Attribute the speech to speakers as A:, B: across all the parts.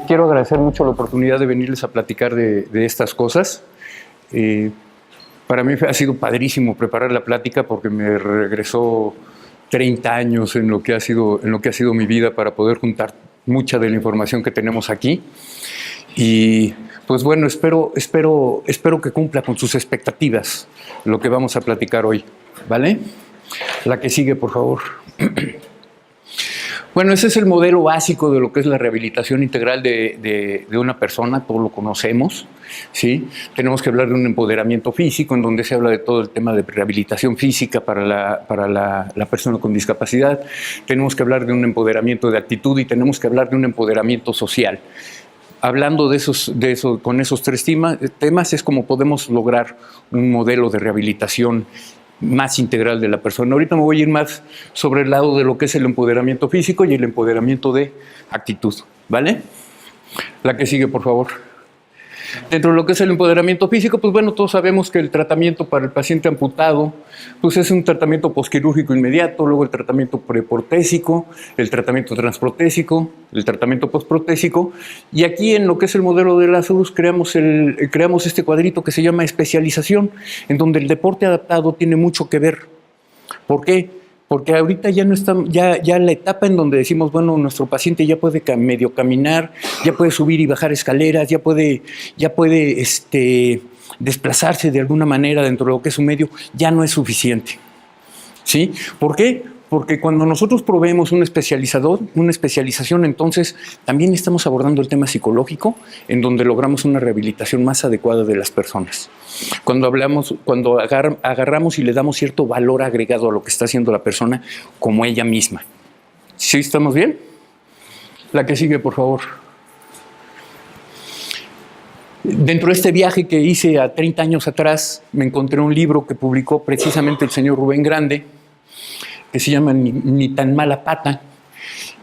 A: Quiero agradecer mucho la oportunidad de venirles a platicar de estas cosas. Para mí ha sido padrísimo preparar la plática porque me regresó 30 años en lo que ha sido mi vida para poder juntar mucha de la información que tenemos aquí. Y pues bueno, espero que cumpla con sus expectativas lo que vamos a platicar hoy, ¿vale? La que sigue, por favor. Bueno, ese es el modelo básico de lo que es la rehabilitación integral de una persona, todos lo conocemos, ¿sí? Tenemos que hablar de un empoderamiento físico, en donde se habla de todo el tema de rehabilitación física para la persona con discapacidad. Tenemos que hablar de un empoderamiento de actitud y tenemos que hablar de un empoderamiento social. Hablando con esos tres temas es como podemos lograr un modelo de rehabilitación más integral de la persona. Ahorita me voy a ir más sobre el lado de lo que es el empoderamiento físico y el empoderamiento de actitud, ¿vale? La que sigue, por favor. Dentro de lo que es el empoderamiento físico, pues bueno, todos sabemos que el tratamiento para el paciente amputado, pues es un tratamiento posquirúrgico inmediato, luego el tratamiento preprotésico, el tratamiento transprotésico, el tratamiento postprotésico, y aquí en lo que es el modelo de Lazarus creamos este cuadrito que se llama especialización, en donde el deporte adaptado tiene mucho que ver. ¿Por qué? Porque ahorita ya no estamos, ya la etapa en donde decimos, bueno, nuestro paciente ya puede medio caminar, ya puede subir y bajar escaleras, ya puede desplazarse de alguna manera dentro de lo que es un medio, ya no es suficiente. ¿Sí? ¿Por qué? Porque cuando nosotros proveemos un especialización, entonces también estamos abordando el tema psicológico, en donde logramos una rehabilitación más adecuada de las personas. Cuando agarramos y le damos cierto valor agregado a lo que está haciendo la persona como ella misma. ¿Sí estamos bien? La que sigue, por favor. Dentro de este viaje que hice a 30 años atrás, me encontré un libro que publicó precisamente el señor Rubén Grande, que se llama Ni tan mala pata.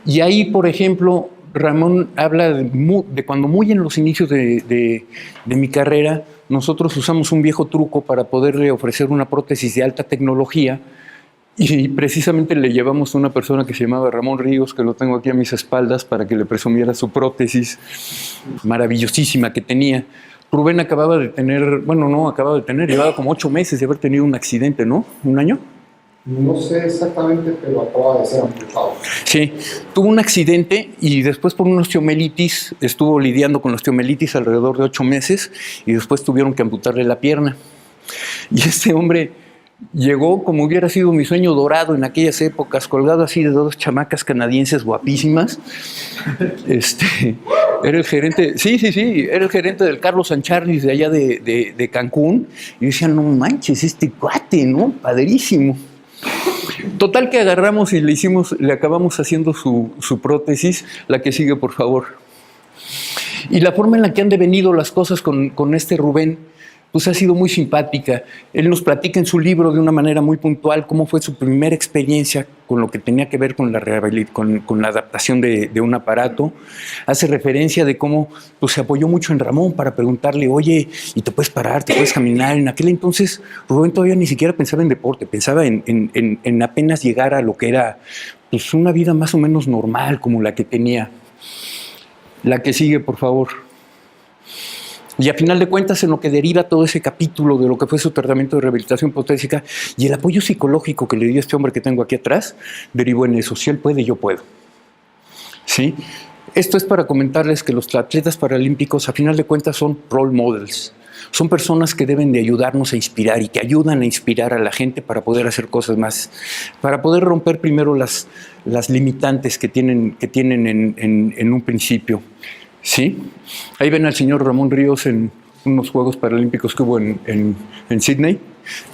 A: Y ahí, por ejemplo, Ramón habla de cuando muy en los inicios de mi carrera, nosotros usamos un viejo truco para poderle ofrecer una prótesis de alta tecnología y precisamente le llevamos a una persona que se llamaba Ramón Ríos, que lo tengo aquí a mis espaldas, para que le presumiera su prótesis maravillosísima que tenía. Rubén llevaba como 8 meses de haber tenido un accidente, ¿no? ¿Un año?
B: No sé exactamente, pero acaba de ser amputado.
A: Sí, tuvo un accidente y después por una osteomelitis, estuvo lidiando con la osteomelitis alrededor de 8 meses y después tuvieron que amputarle la pierna. Y este hombre llegó como hubiera sido mi sueño dorado en aquellas épocas, colgado así de 2 chamacas canadienses guapísimas. Era el gerente, era el gerente del Carlos Sancharlis de allá de Cancún. Y decían, no manches, este cuate, ¿no? Padrísimo. Total que agarramos y le acabamos haciendo su prótesis. La que sigue, por favor. Y la forma en la que han devenido las cosas con este Rubén, pues ha sido muy simpática. Él nos platica en su libro de una manera muy puntual cómo fue su primera experiencia con lo que tenía que ver con la adaptación de un aparato. Hace referencia de cómo pues, se apoyó mucho en Ramón para preguntarle, oye, ¿y te puedes parar, te puedes caminar? En aquel entonces Rubén todavía ni siquiera pensaba en deporte, pensaba en apenas llegar a lo que era pues, una vida más o menos normal como la que tenía. La que sigue, por favor. Y a final de cuentas, en lo que deriva todo ese capítulo de lo que fue su tratamiento de rehabilitación protésica y el apoyo psicológico que le dio este hombre que tengo aquí atrás, derivó en eso. Si él puede, yo puedo. ¿Sí? Esto es para comentarles que los atletas paralímpicos, a final de cuentas, son role models. Son personas que deben de ayudarnos a inspirar y que ayudan a inspirar a la gente para poder hacer cosas más, para poder romper primero las limitantes que tienen en un principio. ¿Sí? Ahí ven al señor Ramón Ríos en unos Juegos Paralímpicos que hubo en Sydney.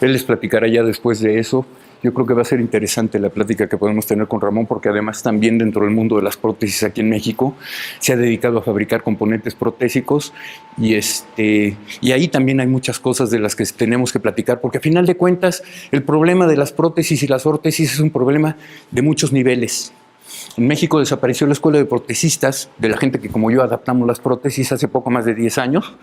A: Él les platicará ya después de eso. Yo creo que va a ser interesante la plática que podemos tener con Ramón, porque además también dentro del mundo de las prótesis aquí en México se ha dedicado a fabricar componentes protésicos y ahí también hay muchas cosas de las que tenemos que platicar, porque a final de cuentas el problema de las prótesis y las órtesis es un problema de muchos niveles. En México desapareció la escuela de protesistas, de la gente que como yo adaptamos las prótesis hace poco más de 10 años.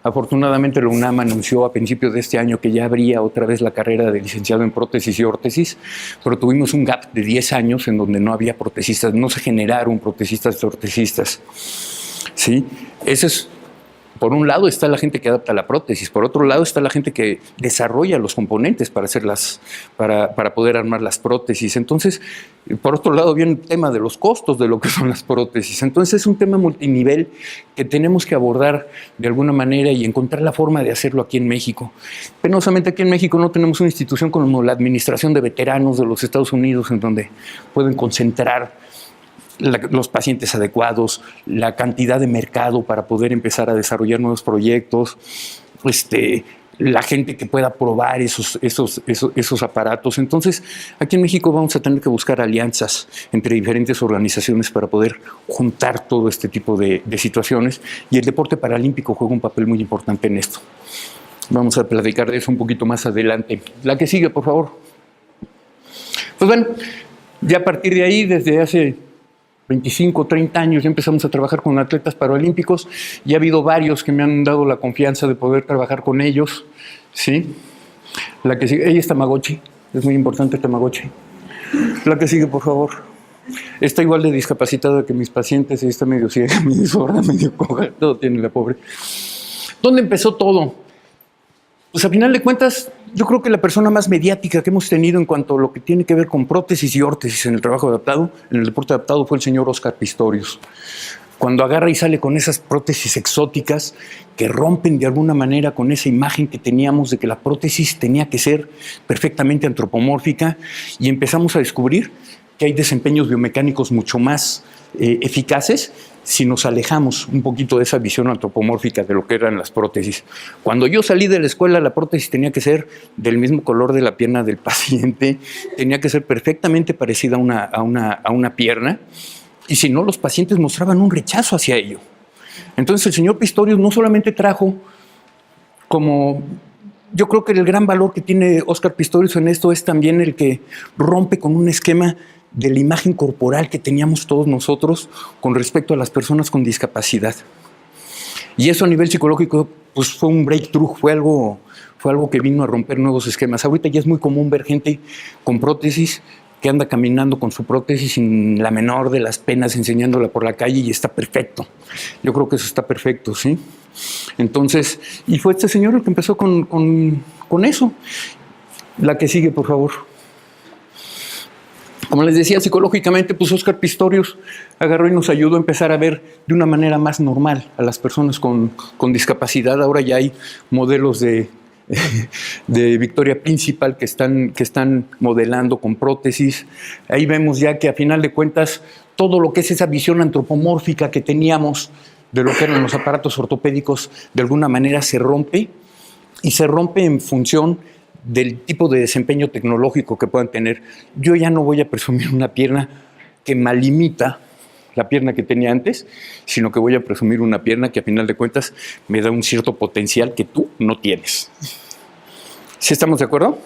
A: Afortunadamente la UNAM anunció a principios de este año que ya abría otra vez la carrera de licenciado en prótesis y órtesis, pero tuvimos un gap de 10 años en donde no había protesistas, no se generaron protesistas y ortesistas. ¿sí? Ese es, por un lado está la gente que adapta la prótesis, por otro lado está la gente que desarrolla los componentes para hacerlas, para poder armar las prótesis. Entonces, por otro lado viene el tema de los costos de lo que son las prótesis. Entonces es un tema multinivel que tenemos que abordar de alguna manera y encontrar la forma de hacerlo aquí en México. Penosamente aquí en México no tenemos una institución como la Administración de Veteranos de los Estados Unidos en donde pueden concentrar los pacientes adecuados, la cantidad de mercado para poder empezar a desarrollar nuevos proyectos, la gente que pueda probar esos aparatos. Entonces, aquí en México vamos a tener que buscar alianzas entre diferentes organizaciones para poder juntar todo este tipo de situaciones, y el deporte paralímpico juega un papel muy importante en esto. Vamos a platicar de eso un poquito más adelante. La que sigue, por favor. Pues bueno, ya a partir de ahí, desde hace 25, 30 años ya empezamos a trabajar con atletas paralímpicos y ha habido varios que me han dado la confianza de poder trabajar con ellos, ¿sí? La que sigue, ella es Tamagotchi, es muy importante Tamagotchi. La que sigue, por favor. Está igual de discapacitada que mis pacientes, y está medio ciega, medio sorda, medio coja, todo tiene la pobre. ¿Dónde empezó todo? Pues a final de cuentas, yo creo que la persona más mediática que hemos tenido en cuanto a lo que tiene que ver con prótesis y órtesis en el trabajo adaptado, en el deporte adaptado, fue el señor Óscar Pistorius. Cuando agarra y sale con esas prótesis exóticas que rompen de alguna manera con esa imagen que teníamos de que la prótesis tenía que ser perfectamente antropomórfica, y empezamos a descubrir que hay desempeños biomecánicos mucho más eficaces si nos alejamos un poquito de esa visión antropomórfica de lo que eran las prótesis. Cuando yo salí de la escuela, la prótesis tenía que ser del mismo color de la pierna del paciente, tenía que ser perfectamente parecida a una pierna, y si no, los pacientes mostraban un rechazo hacia ello. Entonces el señor Pistorius no solamente trajo como... Yo creo que el gran valor que tiene Óscar Pistorius en esto es también el que rompe con un esquema de la imagen corporal que teníamos todos nosotros con respecto a las personas con discapacidad. Y eso a nivel psicológico pues fue un breakthrough, fue algo que vino a romper nuevos esquemas. Ahorita ya es muy común ver gente con prótesis que anda caminando con su prótesis sin la menor de las penas, enseñándola por la calle, y está perfecto. Yo creo que eso está perfecto, ¿sí? Entonces, y fue este señor el que empezó con eso. La que sigue, por favor. Como les decía, psicológicamente, pues Óscar Pistorius agarró y nos ayudó a empezar a ver de una manera más normal a las personas con discapacidad. Ahora ya hay modelos de Victoria Principal que están modelando con prótesis. Ahí vemos ya que a final de cuentas todo lo que es esa visión antropomórfica que teníamos de lo que eran los aparatos ortopédicos de alguna manera se rompe, y se rompe en función del tipo de desempeño tecnológico que puedan tener. Yo ya no voy a presumir una pierna que malimita la pierna que tenía antes, sino que voy a presumir una pierna que a final de cuentas me da un cierto potencial que tú no tienes. ¿Sí estamos de acuerdo?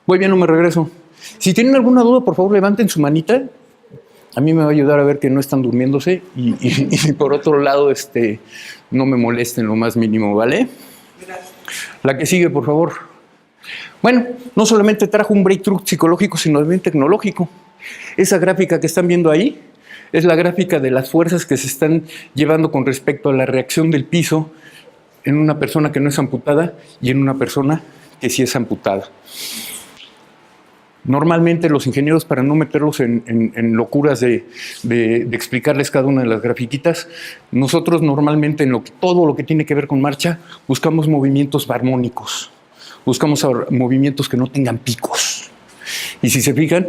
A: Muy bien, no me regreso. Si tienen alguna duda, por favor, levanten su manita. A mí me va a ayudar a ver que no están durmiéndose, y por otro lado, no me molesten lo más mínimo, ¿vale? Gracias. La que sigue, por favor. Bueno, no solamente trajo un breakthrough psicológico, sino también tecnológico. Esa gráfica que están viendo ahí es la gráfica de las fuerzas que se están llevando con respecto a la reacción del piso en una persona que no es amputada y en una persona que sí es amputada. Normalmente los ingenieros, para no meterlos en locuras de explicarles cada una de las grafiquitas, nosotros normalmente todo lo que tiene que ver con marcha buscamos movimientos armónicos. Buscamos movimientos que no tengan picos. Y si se fijan,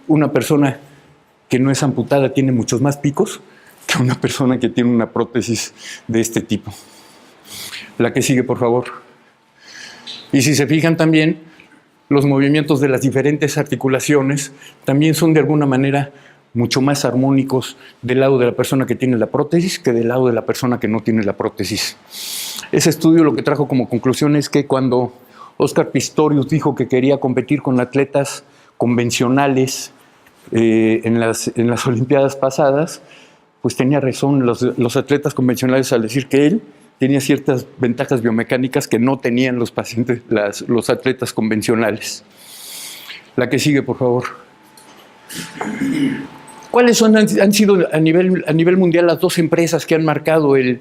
A: una persona que no es amputada tiene muchos más picos que una persona que tiene una prótesis de este tipo. La que sigue, por favor. Y si se fijan también, los movimientos de las diferentes articulaciones también son de alguna manera mucho más armónicos del lado de la persona que tiene la prótesis que del lado de la persona que no tiene la prótesis. Ese estudio lo que trajo como conclusión es que cuando Óscar Pistorius dijo que quería competir con atletas convencionales en las Olimpiadas pasadas, pues tenía razón los atletas convencionales al decir que él tenía ciertas ventajas biomecánicas que no tenían los atletas convencionales. La que sigue, por favor. ¿Cuáles han sido a nivel mundial las dos empresas que han marcado sí?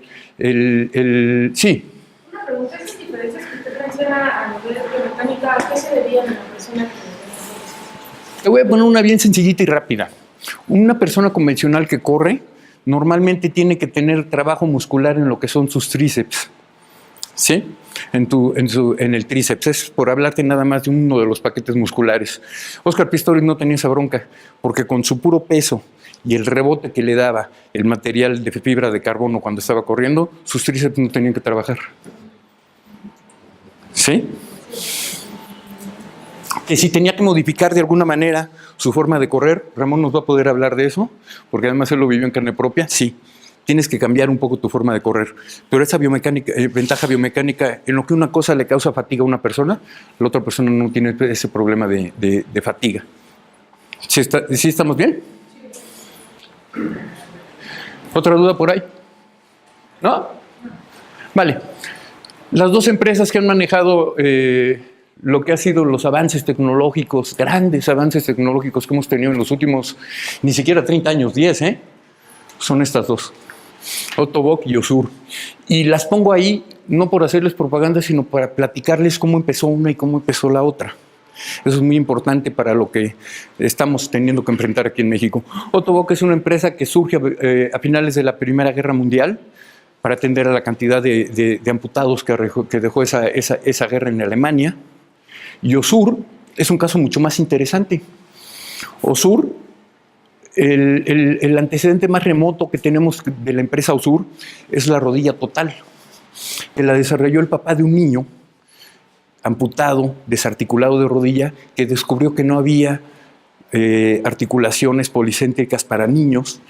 C: Una pregunta, esas diferencias que usted menciona a nivel de biomecánica, ¿a qué se debían en la persona que...
A: Te voy a poner una bien sencillita y rápida. Una persona convencional que corre normalmente tiene que tener trabajo muscular en lo que son sus tríceps, ¿sí? En el tríceps, es por hablarte nada más de uno de los paquetes musculares. Óscar Pistorius no tenía esa bronca, porque con su puro peso y el rebote que le daba el material de fibra de carbono cuando estaba corriendo, sus tríceps no tenían que trabajar. ¿Sí? Que si tenía que modificar de alguna manera su forma de correr, Ramón nos va a poder hablar de eso, porque además él lo vivió en carne propia, sí. Tienes que cambiar un poco tu forma de correr. Pero esa ventaja biomecánica, en lo que una cosa le causa fatiga a una persona, la otra persona no tiene ese problema de fatiga. ¿Sí estamos bien? ¿Otra duda por ahí? ¿No? Vale. Las dos empresas que han manejado lo que ha sido los avances tecnológicos, grandes avances tecnológicos que hemos tenido en los últimos, ni siquiera 30 años, 10, son estas dos. Ottobock y Osur. Y las pongo ahí no por hacerles propaganda, sino para platicarles cómo empezó una y cómo empezó la otra. Eso es muy importante para lo que estamos teniendo que enfrentar aquí en México. Ottobock es una empresa que surge a finales de la Primera Guerra Mundial para atender a la cantidad de amputados que dejó esa guerra en Alemania. Y Osur es un caso mucho más interesante. Osur, el antecedente más remoto que tenemos de la empresa Osur es la rodilla total, que la desarrolló el papá de un niño amputado, desarticulado de rodilla, que descubrió que no había articulaciones policéntricas para niños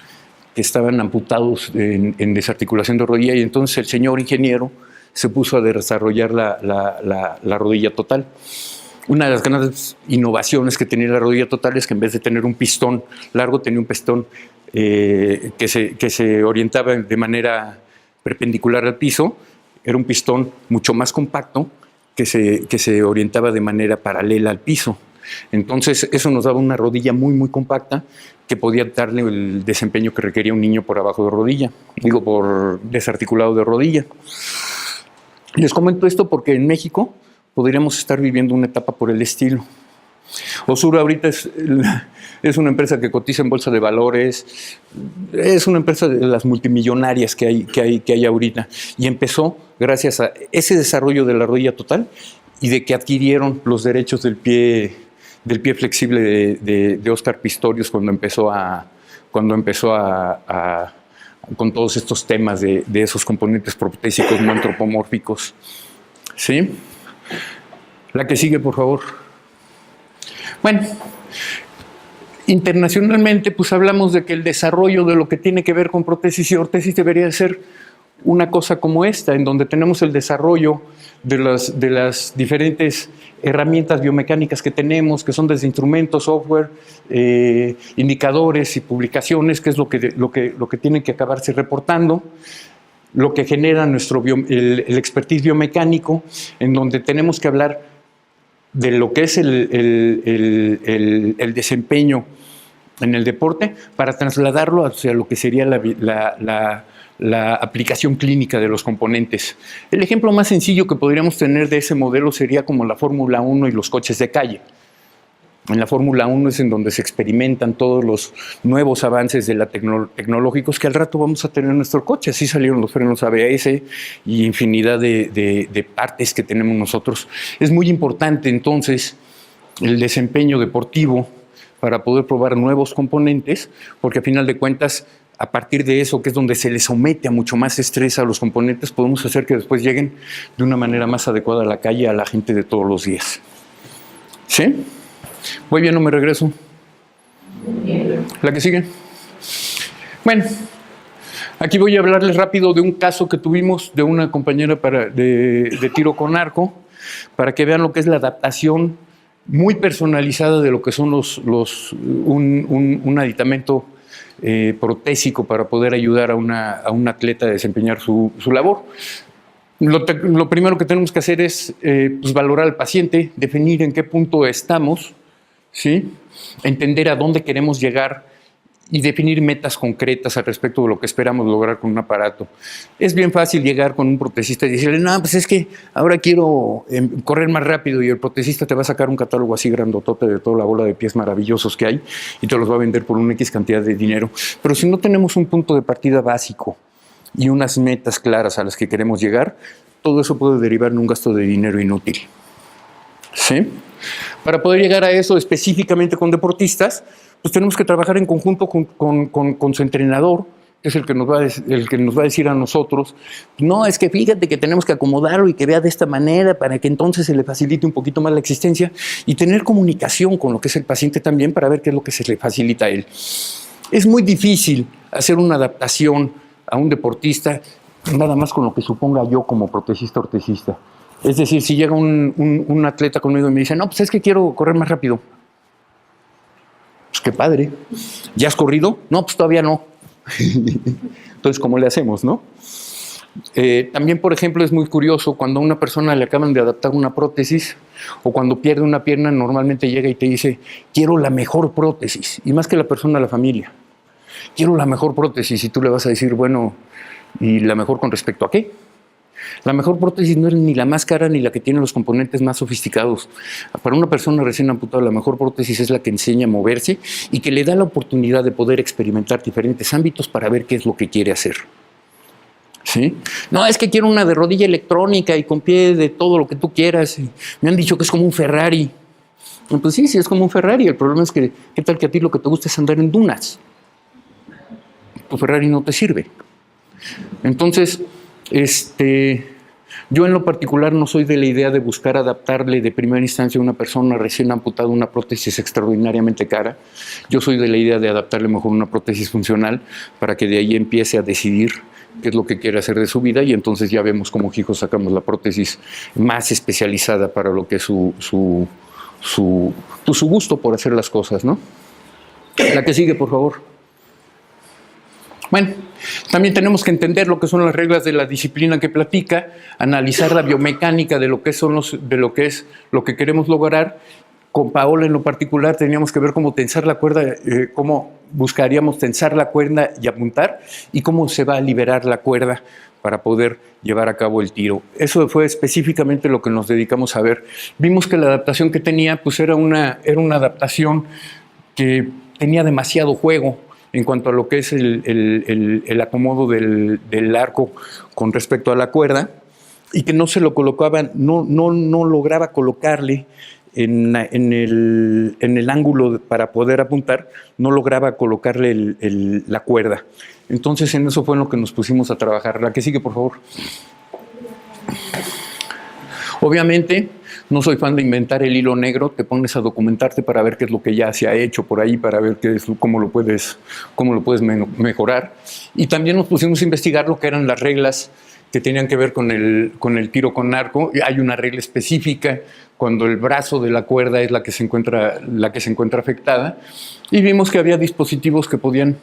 A: que estaban amputados en desarticulación de rodilla, y entonces el señor ingeniero se puso a desarrollar la rodilla total. Una de las grandes innovaciones que tenía la rodilla total es que en vez de tener un pistón largo, tenía un pistón que se orientaba de manera perpendicular al piso. Era un pistón mucho más compacto que se orientaba de manera paralela al piso. Entonces, eso nos daba una rodilla muy, muy compacta que podía darle el desempeño que requería un niño por abajo de rodilla, por desarticulado de rodilla. Les comento esto porque en México podríamos estar viviendo una etapa por el estilo. Osur ahorita es una empresa que cotiza en bolsa de valores, es una empresa de las multimillonarias que hay ahorita, y empezó gracias a ese desarrollo de la rodilla total y de que adquirieron los derechos del pie flexible de Óscar Pistorius cuando empezó con todos estos temas de esos componentes protésicos no antropomórficos. ¿Sí? La que sigue, por favor. Bueno, internacionalmente pues hablamos de que el desarrollo de lo que tiene que ver con prótesis y órtesis debería ser una cosa como esta, en donde tenemos el desarrollo de las diferentes herramientas biomecánicas que tenemos, que son desde instrumentos, software, indicadores y publicaciones, que es lo que tienen que acabarse reportando, lo que genera el expertise biomecánico, en donde tenemos que hablar de lo que es el desempeño en el deporte para trasladarlo hacia lo que sería la aplicación clínica de los componentes. El ejemplo más sencillo que podríamos tener de ese modelo sería como la Fórmula 1 y los coches de calle. En la Fórmula 1 es en donde se experimentan todos los nuevos avances tecnológicos que al rato vamos a tener en nuestro coche. Así salieron los frenos ABS y infinidad de partes que tenemos nosotros. Es muy importante entonces el desempeño deportivo para poder probar nuevos componentes, porque a final de cuentas, a partir de eso, que es donde se le somete a mucho más estrés a los componentes, podemos hacer que después lleguen de una manera más adecuada a la calle, a la gente de todos los días. ¿Sí? ¿Voy bien o me regreso?
C: Bien.
A: ¿La que sigue? Bueno, aquí voy a hablarles rápido de un caso que tuvimos de una compañera de tiro con arco, para que vean lo que es la adaptación muy personalizada de lo que son un aditamento protésico para poder ayudar a un atleta a desempeñar su labor. Lo primero que tenemos que hacer es pues valorar al paciente, definir en qué punto estamos, ¿sí? Entender a dónde queremos llegar y definir metas concretas al respecto de lo que esperamos lograr con un aparato. Es bien fácil llegar con un protesista y decirle, no, pues es que ahora quiero correr más rápido, y el protesista te va a sacar un catálogo así grandotote de toda la bola de pies maravillosos que hay y te los va a vender por una X cantidad de dinero. Pero si no tenemos un punto de partida básico y unas metas claras a las que queremos llegar, todo eso puede derivar en un gasto de dinero inútil. ¿Sí? Para poder llegar a eso específicamente con deportistas, pues tenemos que trabajar en conjunto con su entrenador, que es el que nos va a decir a nosotros, no, es que fíjate que tenemos que acomodarlo y que vea de esta manera para que entonces se le facilite un poquito más la existencia, y tener comunicación con lo que es el paciente también para ver qué es lo que se le facilita a él. Es muy difícil hacer una adaptación a un deportista nada más con lo que suponga yo como protesista ortesista. Es decir, si llega un atleta conmigo y me dice, no, pues es que quiero correr más rápido. Pues qué padre. ¿Ya has corrido? No, pues todavía no. Entonces, ¿cómo le hacemos, no? También, por ejemplo, es muy curioso cuando a una persona le acaban de adaptar una prótesis o cuando pierde una pierna, normalmente llega y te dice, quiero la mejor prótesis. Y más que la persona, la familia. Quiero la mejor prótesis. Y tú le vas a decir, bueno, ¿y la mejor con respecto a qué? La mejor prótesis no es ni la más cara ni la que tiene los componentes más sofisticados. Para una persona recién amputada, la mejor prótesis es la que enseña a moverse y que le da la oportunidad de poder experimentar diferentes ámbitos para ver qué es lo que quiere hacer. ¿Sí? No, es que quiero una de rodilla electrónica y con pie de todo lo que tú quieras. Y me han dicho que es como un Ferrari. Pues sí, es como un Ferrari. El problema es que, ¿qué tal que a ti lo que te gusta es andar en dunas? Tu Ferrari no te sirve. Entonces, yo en lo particular no soy de la idea de buscar adaptarle de primera instancia a una persona recién amputada una prótesis extraordinariamente cara. Yo soy de la idea de adaptarle mejor una prótesis funcional para que de ahí empiece a decidir qué es lo que quiere hacer de su vida, y entonces ya vemos cómo hijo sacamos la prótesis más especializada para lo que es su gusto por hacer las cosas, ¿no? La que sigue, por favor. Bueno, también tenemos que entender lo que son las reglas de la disciplina que platica, analizar la biomecánica de lo que es lo que queremos lograr. Con Paola en lo particular teníamos que ver cómo tensar la cuerda, cómo buscaríamos tensar la cuerda y apuntar, y cómo se va a liberar la cuerda para poder llevar a cabo el tiro. Eso fue específicamente lo que nos dedicamos a ver. Vimos que la adaptación que tenía pues era una adaptación que tenía demasiado juego en cuanto a lo que es el acomodo del arco con respecto a la cuerda, y que no se lo colocaba, no lograba colocarle en el ángulo para poder apuntar, no lograba colocarle la cuerda. Entonces en eso fue en lo que nos pusimos a trabajar. La que sigue, por favor. Obviamente, no soy fan de inventar el hilo negro, te pones a documentarte para ver qué es lo que ya se ha hecho por ahí, para ver cómo lo puedes mejorar. Y también nos pusimos a investigar lo que eran las reglas que tenían que ver con el tiro con arco. Hay una regla específica cuando el brazo de la cuerda es la que se encuentra afectada, y vimos que había dispositivos que podían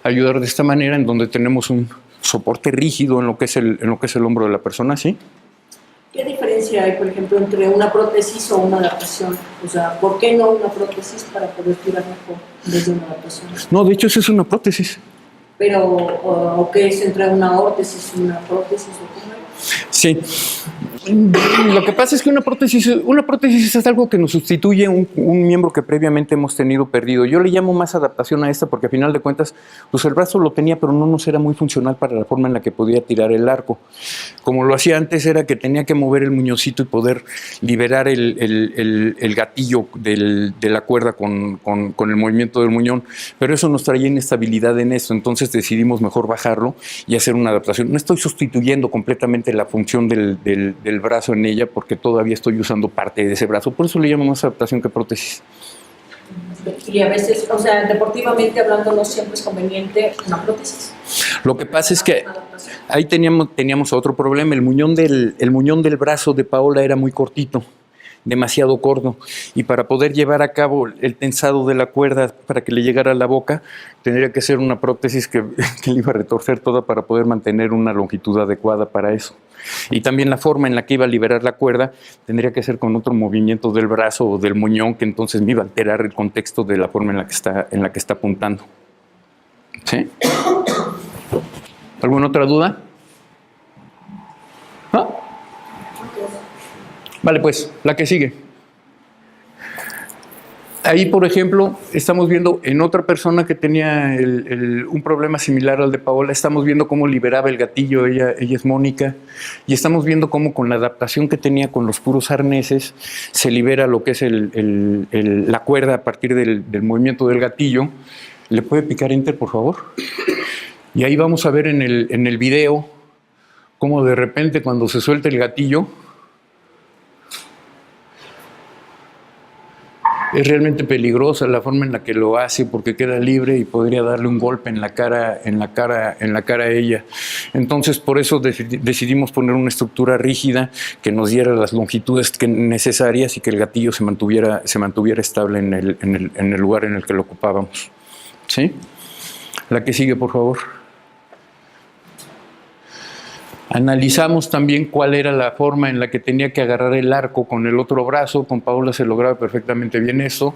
A: ayudar de esta manera, en donde tenemos un soporte rígido en lo que es el hombro de la persona, ¿sí?
D: ¿Qué diferencia hay, por ejemplo, entre una prótesis o una adaptación? O sea, ¿por qué no una prótesis para poder tirar mejor desde una adaptación?
A: No, de hecho, eso es una prótesis.
D: Pero, ¿o qué es entre una órtesis y una prótesis? ¿O cómo es?
A: Sí. Lo que pasa es que una prótesis es algo que nos sustituye un miembro que previamente hemos tenido perdido. Yo le llamo más adaptación a esta porque a final de cuentas, pues el brazo lo tenía, pero no nos era muy funcional para la forma en la que podía tirar el arco. Como lo hacía antes, era que tenía que mover el muñoncito y poder liberar el gatillo de la cuerda con el movimiento del muñón, pero eso nos traía inestabilidad en esto. Entonces decidimos mejor bajarlo y hacer una adaptación. No estoy sustituyendo completamente la función del brazo en ella, porque todavía estoy usando parte de ese brazo, por eso le llamo más adaptación que prótesis.
D: Y a veces, o sea, deportivamente hablando, no siempre es conveniente una prótesis.
A: Lo que pasa es que ahí teníamos otro problema. El muñón del brazo de Paola era muy cortito, demasiado corto, y para poder llevar a cabo el tensado de la cuerda para que le llegara a la boca, tendría que ser una prótesis que le iba a retorcer toda para poder mantener una longitud adecuada para eso. Y también la forma en la que iba a liberar la cuerda tendría que ser con otro movimiento del brazo o del muñón, que entonces me iba a alterar el contexto de la forma en la que está apuntando. ¿Sí? ¿Alguna otra duda? ¿No? Vale, pues, la que sigue. Ahí, por ejemplo, estamos viendo en otra persona que tenía un problema similar al de Paola, estamos viendo cómo liberaba el gatillo, ella es Mónica, y estamos viendo cómo con la adaptación que tenía con los puros arneses se libera lo que es la cuerda a partir del movimiento del gatillo. ¿Le puede picar Enter, por favor? Y ahí vamos a ver en el video cómo de repente cuando se suelta el gatillo, es realmente peligrosa la forma en la que lo hace porque queda libre y podría darle un golpe en la cara a ella. Entonces, por eso decidimos poner una estructura rígida que nos diera las longitudes necesarias y que el gatillo se mantuviera estable en el lugar en el que lo ocupábamos. ¿Sí? La que sigue, por favor. Analizamos también cuál era la forma en la que tenía que agarrar el arco con el otro brazo. Con Paola se lograba perfectamente bien eso.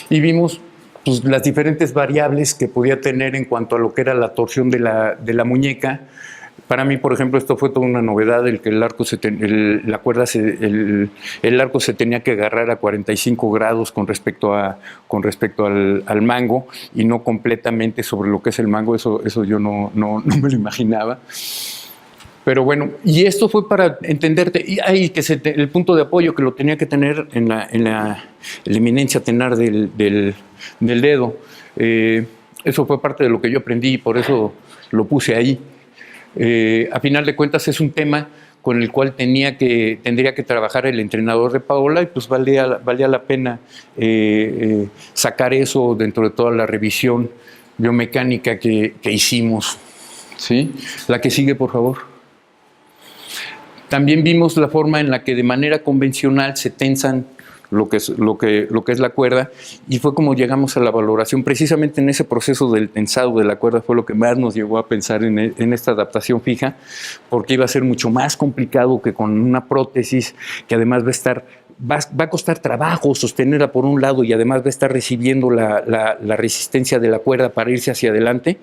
A: Y vimos pues, las diferentes variables que podía tener en cuanto a lo que era la torsión de la muñeca. Para mí, por ejemplo, esto fue toda una novedad, el que el arco el arco se tenía que agarrar a 45 grados con respecto al mango y no completamente sobre lo que es el mango. Eso yo no me lo imaginaba. Pero bueno, y esto fue para entenderte, y ahí que el punto de apoyo que lo tenía que tener en la eminencia tenar del dedo. Eso fue parte de lo que yo aprendí y por eso lo puse ahí. A final de cuentas es un tema con el cual tendría que trabajar el entrenador de Paola y pues valía la pena sacar eso dentro de toda la revisión biomecánica que hicimos. ¿Sí? La que sigue, por favor. También vimos la forma en la que de manera convencional se tensan lo que es la cuerda y fue como llegamos a la valoración. Precisamente en ese proceso del tensado de la cuerda fue lo que más nos llevó a pensar en esta adaptación fija, porque iba a ser mucho más complicado que con una prótesis que además va a costar trabajo sostenerla por un lado y además va a estar recibiendo la resistencia de la cuerda para irse hacia adelante.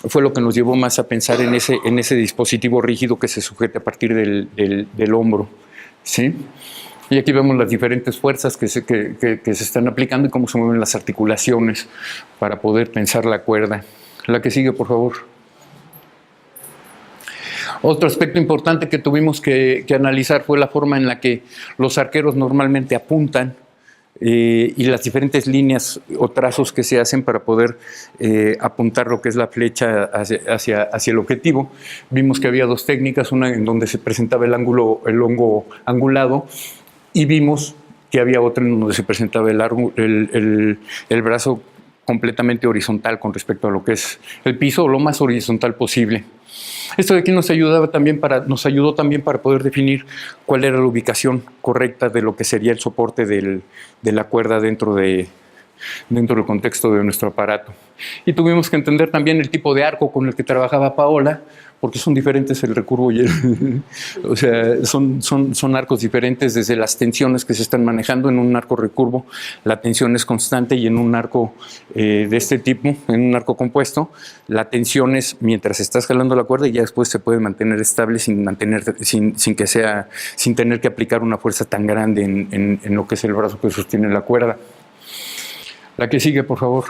A: Fue lo que nos llevó más a pensar en ese dispositivo rígido que se sujeta a partir del hombro. ¿Sí? Y aquí vemos las diferentes fuerzas que se están aplicando y cómo se mueven las articulaciones para poder tensar la cuerda. La que sigue, por favor. Otro aspecto importante que tuvimos que analizar fue la forma en la que los arqueros normalmente apuntan y las diferentes líneas o trazos que se hacen para poder apuntar lo que es la flecha hacia el objetivo. Vimos que había dos técnicas, una en donde se presentaba el hongo angulado y vimos que había otra en donde se presentaba el brazo completamente horizontal con respecto a lo que es el piso, o lo más horizontal posible. Esto de aquí nos ayudó también para poder definir cuál era la ubicación correcta de lo que sería el soporte de la cuerda dentro del contexto de nuestro aparato. Y tuvimos que entender también el tipo de arco con el que trabajaba Paola, porque son diferentes el recurvo y o sea, son arcos diferentes desde las tensiones que se están manejando. En un arco recurvo la tensión es constante y en un arco de este tipo, en un arco compuesto, la tensión es mientras estás jalando la cuerda y ya después se puede mantener estable sin tener que aplicar una fuerza tan grande en lo que es el brazo que sostiene la cuerda. La que sigue, por favor.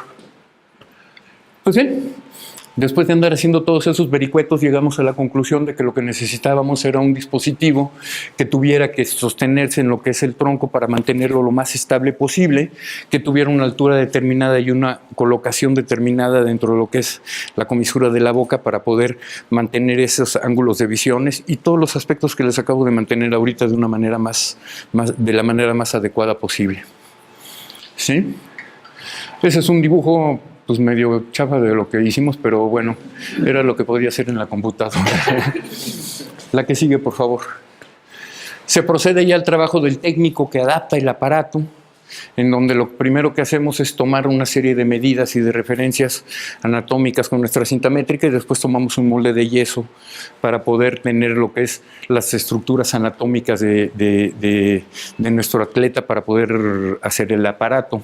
A: Pues bien, después de andar haciendo todos esos vericuetos, llegamos a la conclusión de que lo que necesitábamos era un dispositivo que tuviera que sostenerse en lo que es el tronco para mantenerlo lo más estable posible, que tuviera una altura determinada y una colocación determinada dentro de lo que es la comisura de la boca para poder mantener esos ángulos de visiones y todos los aspectos que les acabo de mantener ahorita de la manera más adecuada posible. ¿Sí? Ese es un dibujo pues medio chafa de lo que hicimos, pero bueno, era lo que podía hacer en la computadora. La que sigue, por favor. Se procede ya al trabajo del técnico que adapta el aparato, en donde lo primero que hacemos es tomar una serie de medidas y de referencias anatómicas con nuestra cinta métrica y después tomamos un molde de yeso para poder tener lo que es las estructuras anatómicas de nuestro atleta para poder hacer el aparato.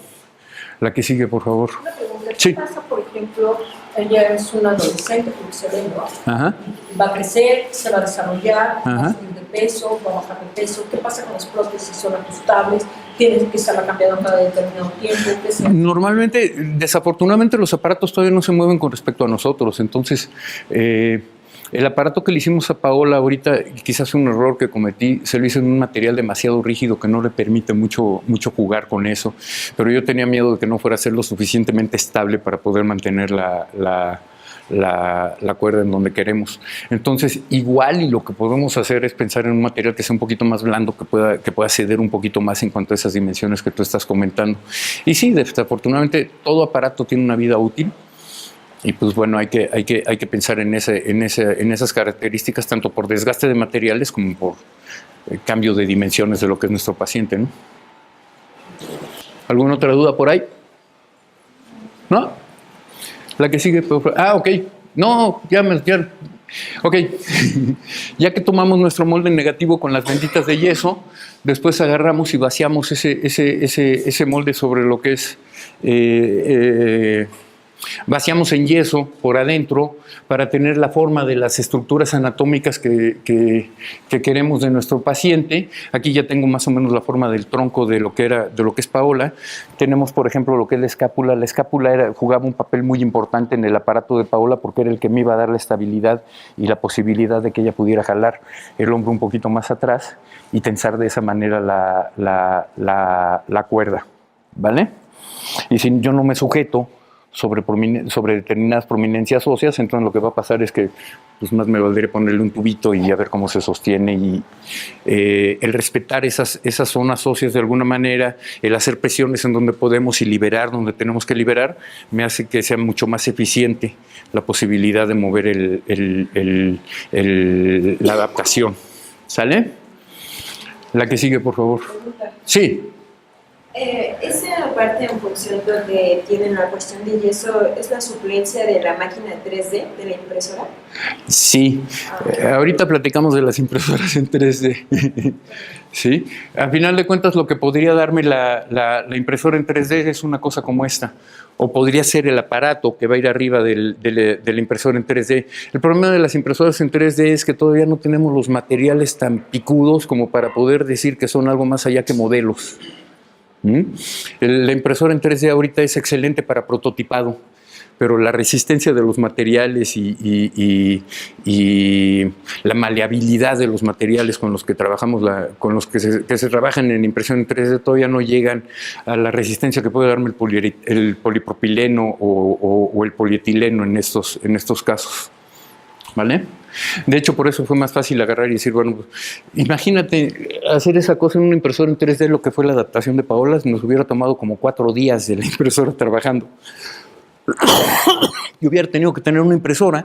A: La que sigue, por favor.
D: Una pregunta, ¿qué
A: Sí.
D: pasa, por ejemplo, ella es una adolescente, porque se ve, ¿no?
A: Ajá.
D: Va a crecer, se va a desarrollar, va
A: Ajá.
D: a subir de peso, va a bajar de peso. ¿Qué pasa con las prótesis? ¿Son ajustables? ¿Tienes que estarla cambiando cada determinado tiempo? ¿Qué se-
A: Normalmente, desafortunadamente, los aparatos todavía no se mueven con respecto a nosotros. Entonces, el aparato que le hicimos a Paola ahorita, quizás un error que cometí, se lo hice en un material demasiado rígido que no le permite mucho jugar con eso. Pero yo tenía miedo de que no fuera a ser lo suficientemente estable para poder mantener la cuerda en donde queremos. Entonces, igual y lo que podemos hacer es pensar en un material que sea un poquito más blando, que pueda ceder un poquito más en cuanto a esas dimensiones que tú estás comentando. Y sí, desafortunadamente, todo aparato tiene una vida útil. Y pues bueno, hay que pensar en esas características, tanto por desgaste de materiales como por cambio de dimensiones de lo que es nuestro paciente, ¿no? ¿Alguna otra duda por ahí? ¿No? La que sigue. Ok. No, ok. Ya que tomamos nuestro molde negativo con las benditas de yeso, después agarramos y vaciamos ese molde sobre lo que es... vaciamos en yeso por adentro para tener la forma de las estructuras anatómicas que queremos de nuestro paciente. Aquí ya tengo más o menos la forma del tronco de lo que es Paola. Tenemos, por ejemplo, lo que es la escápula. La escápula jugaba un papel muy importante en el aparato de Paola porque era el que me iba a dar la estabilidad y la posibilidad de que ella pudiera jalar el hombro un poquito más atrás y tensar de esa manera la cuerda, ¿vale? Y si yo no me sujeto sobre determinadas prominencias óseas, entonces lo que va a pasar es que pues más me valdría ponerle un tubito y a ver cómo se sostiene. Y el respetar esas zonas óseas de alguna manera, el hacer presiones en donde podemos y liberar donde tenemos que liberar, me hace que sea mucho más eficiente la posibilidad de mover la adaptación. ¿Sale? La que sigue, por favor. Sí.
E: Esa parte en función donde tienen la cuestión de yeso, ¿es la suplencia de la máquina 3D de la impresora?
A: Sí, ahorita platicamos de las impresoras en 3D. Sí, al final de cuentas lo que podría darme la impresora en 3D es una cosa como esta, o podría ser el aparato que va a ir arriba de la impresora en 3D. El problema de las impresoras en 3D es que todavía no tenemos los materiales tan picudos como para poder decir que son algo más allá que modelos. La impresora en 3D ahorita es excelente para prototipado, pero la resistencia de los materiales y la maleabilidad de los materiales con los que trabajamos, con los que se trabajan en impresión en 3D todavía no llegan a la resistencia que puede darme el polipropileno o el polietileno en estos casos. ¿Vale? De hecho, por eso fue más fácil agarrar y decir, bueno, imagínate hacer esa cosa en una impresora en 3D, lo que fue la adaptación de Paola, nos hubiera tomado como 4 días de la impresora trabajando. Yo hubiera tenido que tener una impresora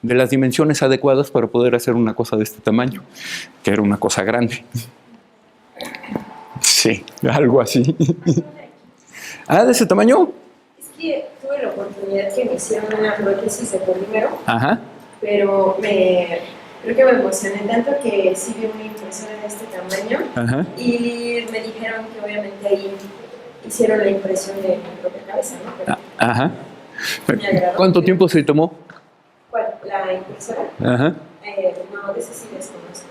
A: de las dimensiones adecuadas para poder hacer una cosa de este tamaño, que era una cosa grande. Sí, algo así. ¿Ah, de ese tamaño?
E: Es que tuve la oportunidad que me hicieron una prótesis de polímero.
A: Ajá.
E: Pero creo que me emocioné tanto que sí vi una impresora de este tamaño.
A: Ajá.
E: Y me dijeron que obviamente ahí hicieron la impresión de mi propia cabeza, ¿no? Pero
A: Ajá.
E: me agradó.
A: ¿Cuánto tiempo se tomó?
E: ¿Cuál? ¿La impresora?
A: Ajá.
E: No, de esa sí desconozco.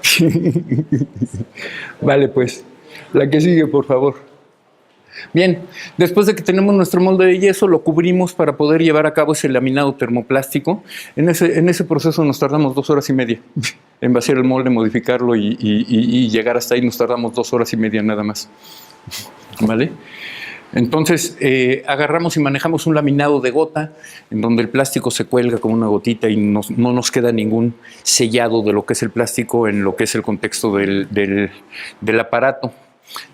A: Vale, pues, la que sigue, por favor. Bien, después de que tenemos nuestro molde de yeso, lo cubrimos para poder llevar a cabo ese laminado termoplástico. En ese proceso nos tardamos 2 horas y media en vaciar el molde, modificarlo y llegar hasta ahí. Nos tardamos 2 horas y media nada más. ¿Vale? Entonces, agarramos y manejamos un laminado de gota, en donde el plástico se cuelga como una gotita y no nos queda ningún sellado de lo que es el plástico en lo que es el contexto del aparato.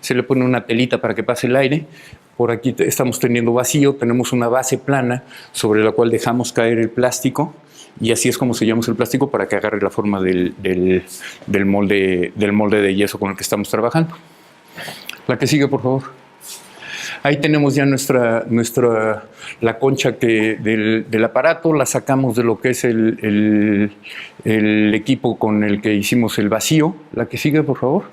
A: Se le pone una telita para que pase el aire. Por aquí estamos teniendo vacío, tenemos una base plana sobre la cual dejamos caer el plástico y así es como sellamos el plástico para que agarre la forma del molde de yeso con el que estamos trabajando. La que sigue, por favor. Ahí tenemos ya la concha del aparato, la sacamos de lo que es el equipo con el que hicimos el vacío. La que sigue, por favor.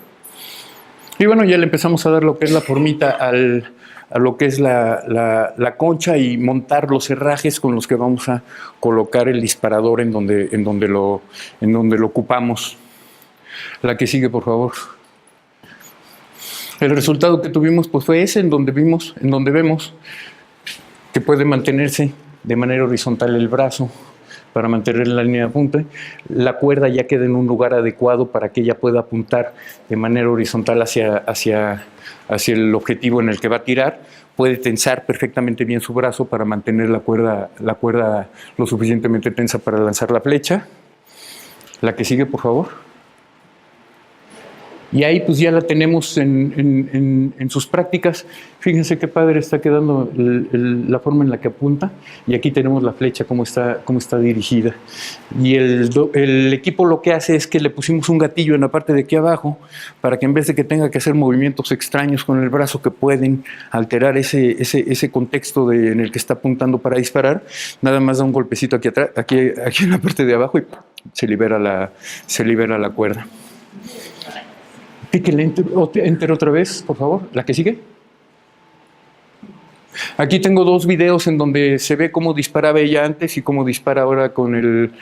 A: Y bueno, ya le empezamos a dar lo que es la formita a lo que es la concha y montar los herrajes con los que vamos a colocar el disparador en donde lo ocupamos. La que sigue, por favor. El resultado que tuvimos pues, fue ese, en donde vemos que puede mantenerse de manera horizontal el brazo para mantener la línea de punta. La cuerda ya queda en un lugar adecuado para que ella pueda apuntar de manera horizontal hacia el objetivo en el que va a tirar. Puede tensar perfectamente bien su brazo para mantener la cuerda lo suficientemente tensa para lanzar la flecha. La que sigue, por favor. Y ahí pues ya la tenemos en sus prácticas. Fíjense qué padre está quedando la forma en la que apunta. Y aquí tenemos la flecha, cómo está dirigida. Y el equipo lo que hace es que le pusimos un gatillo en la parte de aquí abajo para que en vez de que tenga que hacer movimientos extraños con el brazo que pueden alterar ese contexto en el que está apuntando para disparar, nada más da un golpecito aquí atrás, aquí en la parte de abajo y se libera la cuerda. Píquele enter otra vez, por favor. La que sigue. Aquí tengo 2 videos en donde se ve cómo disparaba ella antes y cómo dispara ahora con el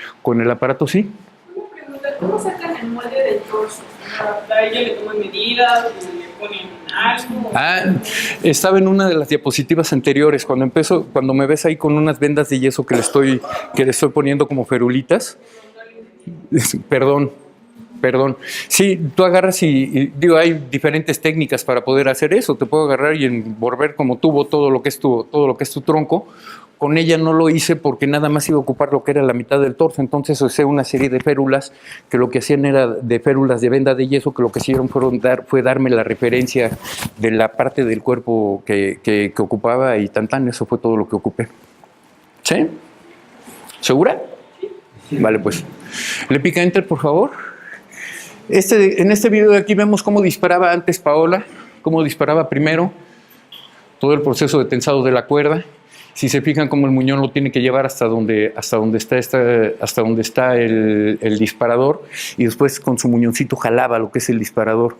A: aparato, ¿sí?
C: Una pregunta, ¿cómo sacan el molde del torso? ¿A ella le toman medidas o le ponen algo?
A: Estaba en una de las diapositivas anteriores, cuando me ves ahí con unas vendas de yeso que le estoy poniendo como ferulitas. Perdón. Sí, tú agarras y digo, hay diferentes técnicas para poder hacer eso. Te puedo agarrar y envolver como tubo todo lo que es tu tronco. Con ella no lo hice porque nada más iba a ocupar lo que era la mitad del torso. Entonces usé una serie de férulas que lo que hacían era de férulas de venda de yeso, que lo que hicieron fue darme la referencia de la parte del cuerpo que ocupaba y eso fue todo lo que ocupé. ¿Sí? ¿Segura? Vale, pues. Le pica enter, por favor. En este video de aquí vemos cómo disparaba antes Paola, cómo disparaba primero, todo el proceso de tensado de la cuerda. Si se fijan cómo el muñón lo tiene que llevar hasta donde está el disparador, y después con su muñoncito jalaba lo que es el disparador.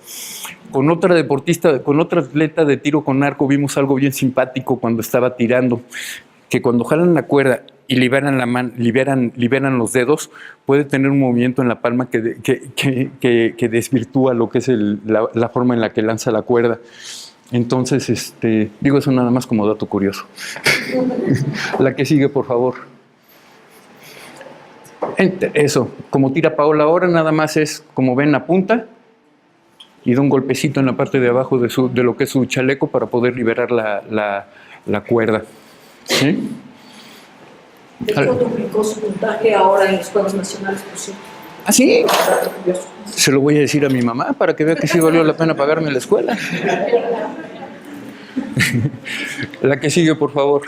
A: Con otra atleta de tiro con arco vimos algo bien simpático cuando estaba tirando, que cuando jalan la cuerda y liberan los dedos, puede tener un movimiento en la palma que desvirtúa lo que es la forma en la que lanza la cuerda. Entonces, digo eso nada más como dato curioso. La que sigue, por favor. Eso, como tira Paola ahora, nada más es, como ven, apunta y da un golpecito en la parte de abajo de lo que es su chaleco para poder liberar la cuerda. ¿Sí?
D: De hecho, duplicó su puntaje ahora en los Juegos Nacionales, por cierto.
A: ¿Ah, sí? Se lo voy a decir a mi mamá para que vea que sí valió la pena pagarme la escuela. La que sigue, por favor.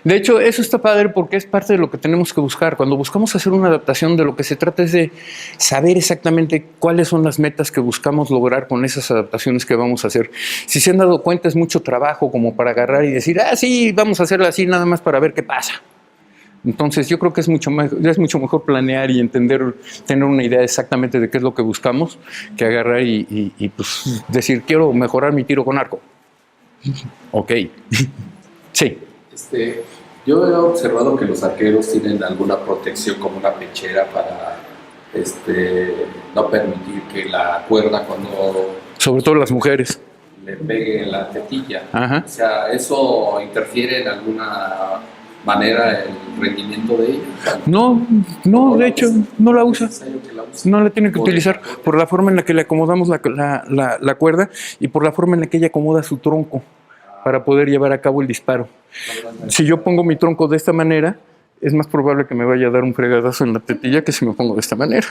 A: De hecho, eso está padre porque es parte de lo que tenemos que buscar. Cuando buscamos hacer una adaptación, de lo que se trata es de saber exactamente cuáles son las metas que buscamos lograr con esas adaptaciones que vamos a hacer. Si se han dado cuenta, es mucho trabajo como para agarrar y decir, sí, vamos a hacerla así nada más para ver qué pasa. Entonces yo creo que es mucho mejor planear y tener una idea exactamente de qué es lo que buscamos, que agarrar y pues decir, quiero mejorar mi tiro con arco. Ok. Sí.
F: Yo he observado que los arqueros tienen alguna protección como una pechera para no permitir que la cuerda cuando...
A: Sobre todo las mujeres.
F: Le pegue en la tetilla.
A: Ajá.
F: O sea, ¿eso interfiere en alguna manera el rendimiento de ella?
A: No, de hecho, no la usa. No la tiene que utilizar por la forma en la que le acomodamos la cuerda y por la forma en la que ella acomoda su tronco para poder llevar a cabo el disparo. Si yo pongo mi tronco de esta manera, es más probable que me vaya a dar un fregadazo en la tetilla que si me pongo de esta manera.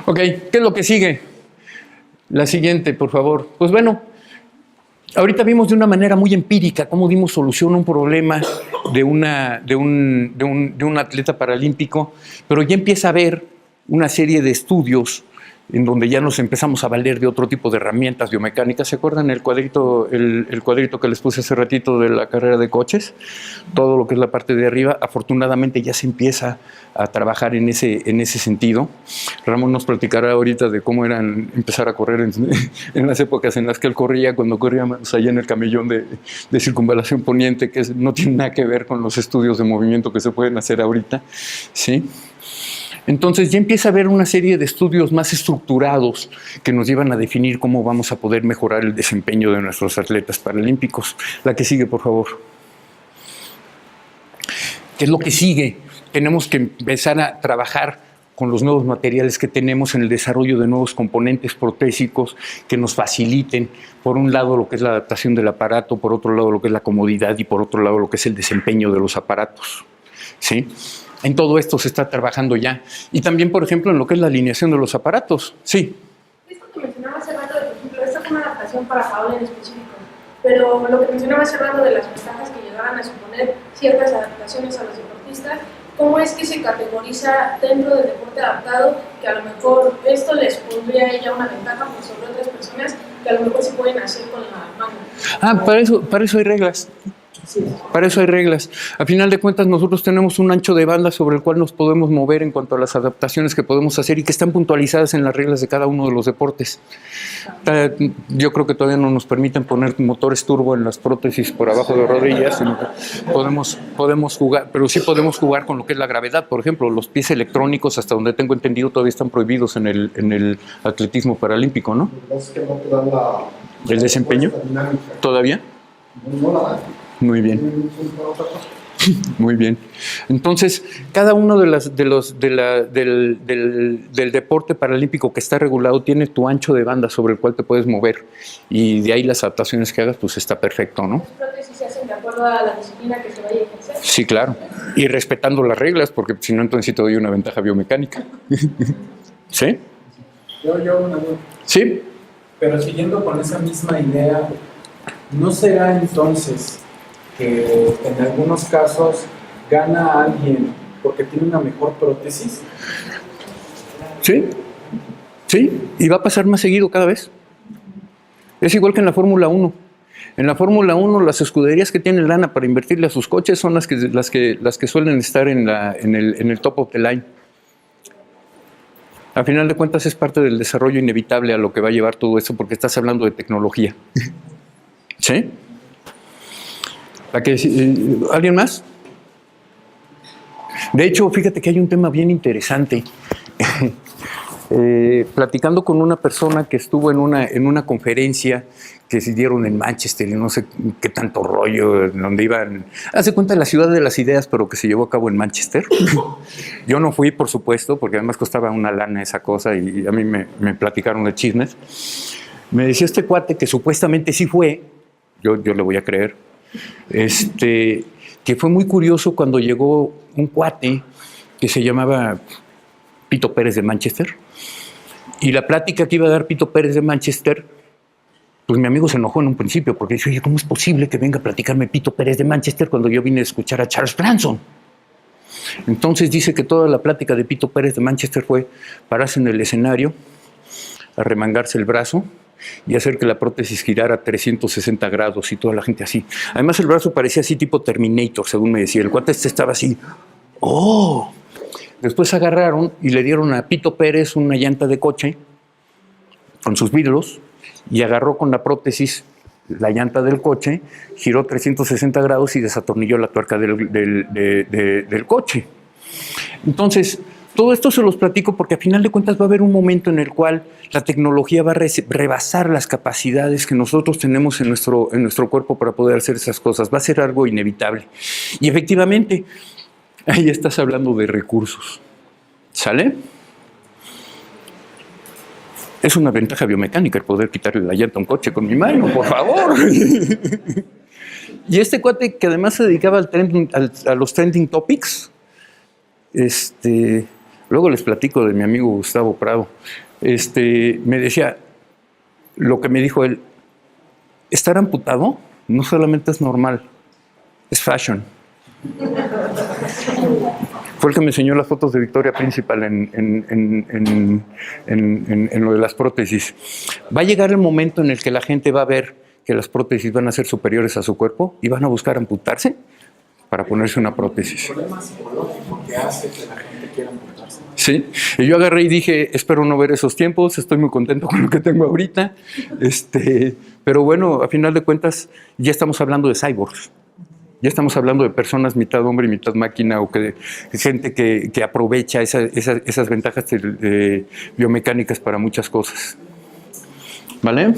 A: Ok, ¿qué es lo que sigue? La siguiente, por favor. Pues bueno, ahorita vimos de una manera muy empírica cómo dimos solución a un problema de un atleta paralímpico, pero ya empieza a haber una serie de estudios en donde ya nos empezamos a valer de otro tipo de herramientas biomecánicas. ¿Se acuerdan el cuadrito que les puse hace ratito de la carrera de coches? Todo lo que es la parte de arriba, afortunadamente ya se empieza a trabajar en ese sentido. Ramón nos platicará ahorita de cómo era empezar a correr en las épocas en las que él corría, cuando corríamos allá en el camellón de Circunvalación Poniente, que no tiene nada que ver con los estudios de movimiento que se pueden hacer ahorita, ¿sí? Entonces ya empieza a haber una serie de estudios más estructurados que nos llevan a definir cómo vamos a poder mejorar el desempeño de nuestros atletas paralímpicos. La que sigue, por favor. ¿Qué es lo que sigue? Tenemos que empezar a trabajar con los nuevos materiales que tenemos en el desarrollo de nuevos componentes protésicos que nos faciliten, por un lado, lo que es la adaptación del aparato, por otro lado, lo que es la comodidad y por otro lado, lo que es el desempeño de los aparatos, ¿sí? En todo esto se está trabajando ya. Y también, por ejemplo, en lo que es la alineación de los aparatos. Sí.
C: Esto que mencionaba hace rato, por ejemplo, esta fue una adaptación para Paola en específico, pero lo que mencionaba hace rato de las ventajas que llegaban a suponer ciertas adaptaciones a los deportistas, ¿cómo es que se categoriza dentro del deporte adaptado que a lo mejor esto les pondría a ella una ventaja por sobre otras personas que a lo mejor se pueden hacer con la mano?
A: Para eso hay reglas.
C: Sí.
A: Para eso hay reglas. A final de cuentas, nosotros tenemos un ancho de banda sobre el cual nos podemos mover en cuanto a las adaptaciones que podemos hacer y que están puntualizadas en las reglas de cada uno de los deportes. Yo creo que todavía no nos permiten poner motores turbo en las prótesis por abajo de rodillas, sino que podemos jugar, pero sí podemos jugar con lo que es la gravedad. Por ejemplo, los pies electrónicos, hasta donde tengo entendido, todavía están prohibidos en el atletismo paralímpico, ¿no?
B: Es que no te dan
A: ¿El desempeño?
B: dinámica.
A: ¿Todavía?
B: No la dan.
A: Muy bien. Muy bien. Entonces, cada uno del deporte paralímpico que está regulado tiene tu ancho de banda sobre el cual te puedes mover y de ahí las adaptaciones que hagas, pues está perfecto, ¿no?
C: Las prótesis se hacen de acuerdo a la disciplina que se vaya a ejercer.
A: Sí, claro. Y respetando las reglas, porque si no, entonces sí te doy una ventaja biomecánica. ¿Sí?
G: Yo una duda.
A: Sí.
G: Pero siguiendo con esa misma idea, ¿no será entonces que en algunos casos gana alguien porque tiene una mejor prótesis?
A: Sí. Sí. Y va a pasar más seguido cada vez. Es igual que en la Fórmula 1. En la Fórmula 1, las escuderías que tienen lana para invertirle a sus coches son las que suelen estar en el top of the line. Al final de cuentas es parte del desarrollo inevitable a lo que va a llevar todo esto, porque estás hablando de tecnología. ¿Sí? ¿Alguien más? De hecho, fíjate que hay un tema bien interesante. Platicando con una persona que estuvo en una conferencia que se dieron en Manchester y no sé qué tanto rollo, donde iban, hace cuenta, la ciudad de las ideas, pero que se llevó a cabo en Manchester. Yo no fui, por supuesto, porque además costaba una lana esa cosa y a mí me platicaron de chismes. Me decía este cuate que supuestamente sí fue, yo le voy a creer, que fue muy curioso cuando llegó un cuate que se llamaba Pito Pérez de Manchester, y la plática que iba a dar Pito Pérez de Manchester, pues mi amigo se enojó en un principio porque dice, oye, ¿cómo es posible que venga a platicarme Pito Pérez de Manchester cuando yo vine a escuchar a Charles Branson? Entonces dice que toda la plática de Pito Pérez de Manchester fue pararse en el escenario, arremangarse el brazo y hacer que la prótesis girara a 360 grados y toda la gente así. Además el brazo parecía así tipo Terminator, según me decía. El cuate estaba así, ¡oh! Después agarraron y le dieron a Pito Pérez una llanta de coche con sus vidrios y agarró con la prótesis la llanta del coche, giró 360 grados y desatornilló la tuerca del coche. Entonces, todo esto se los platico porque a final de cuentas va a haber un momento en el cual la tecnología va a rebasar las capacidades que nosotros tenemos en nuestro cuerpo para poder hacer esas cosas. Va a ser algo inevitable. Y efectivamente, ahí estás hablando de recursos. ¿Sale? Es una ventaja biomecánica el poder quitarle la llanta a un coche con mi mano, por favor. Y este cuate que además se dedicaba a los trending topics, luego les platico de mi amigo Gustavo Prado, me decía, lo que me dijo él, estar amputado no solamente es normal, es fashion. Fue el que me enseñó las fotos de Victoria Principal en lo de las prótesis. Va a llegar el momento en el que la gente va a ver que las prótesis van a ser superiores a su cuerpo y van a buscar amputarse para ponerse una prótesis.
G: El problema psicológico que hace que la gente quiera amputarse.
A: Sí, y yo agarré y dije, espero no ver esos tiempos, estoy muy contento con lo que tengo ahorita, pero bueno, a final de cuentas ya estamos hablando de cyborgs, ya estamos hablando de personas mitad hombre y mitad máquina, o que gente que aprovecha esas ventajas biomecánicas para muchas cosas. ¿Vale?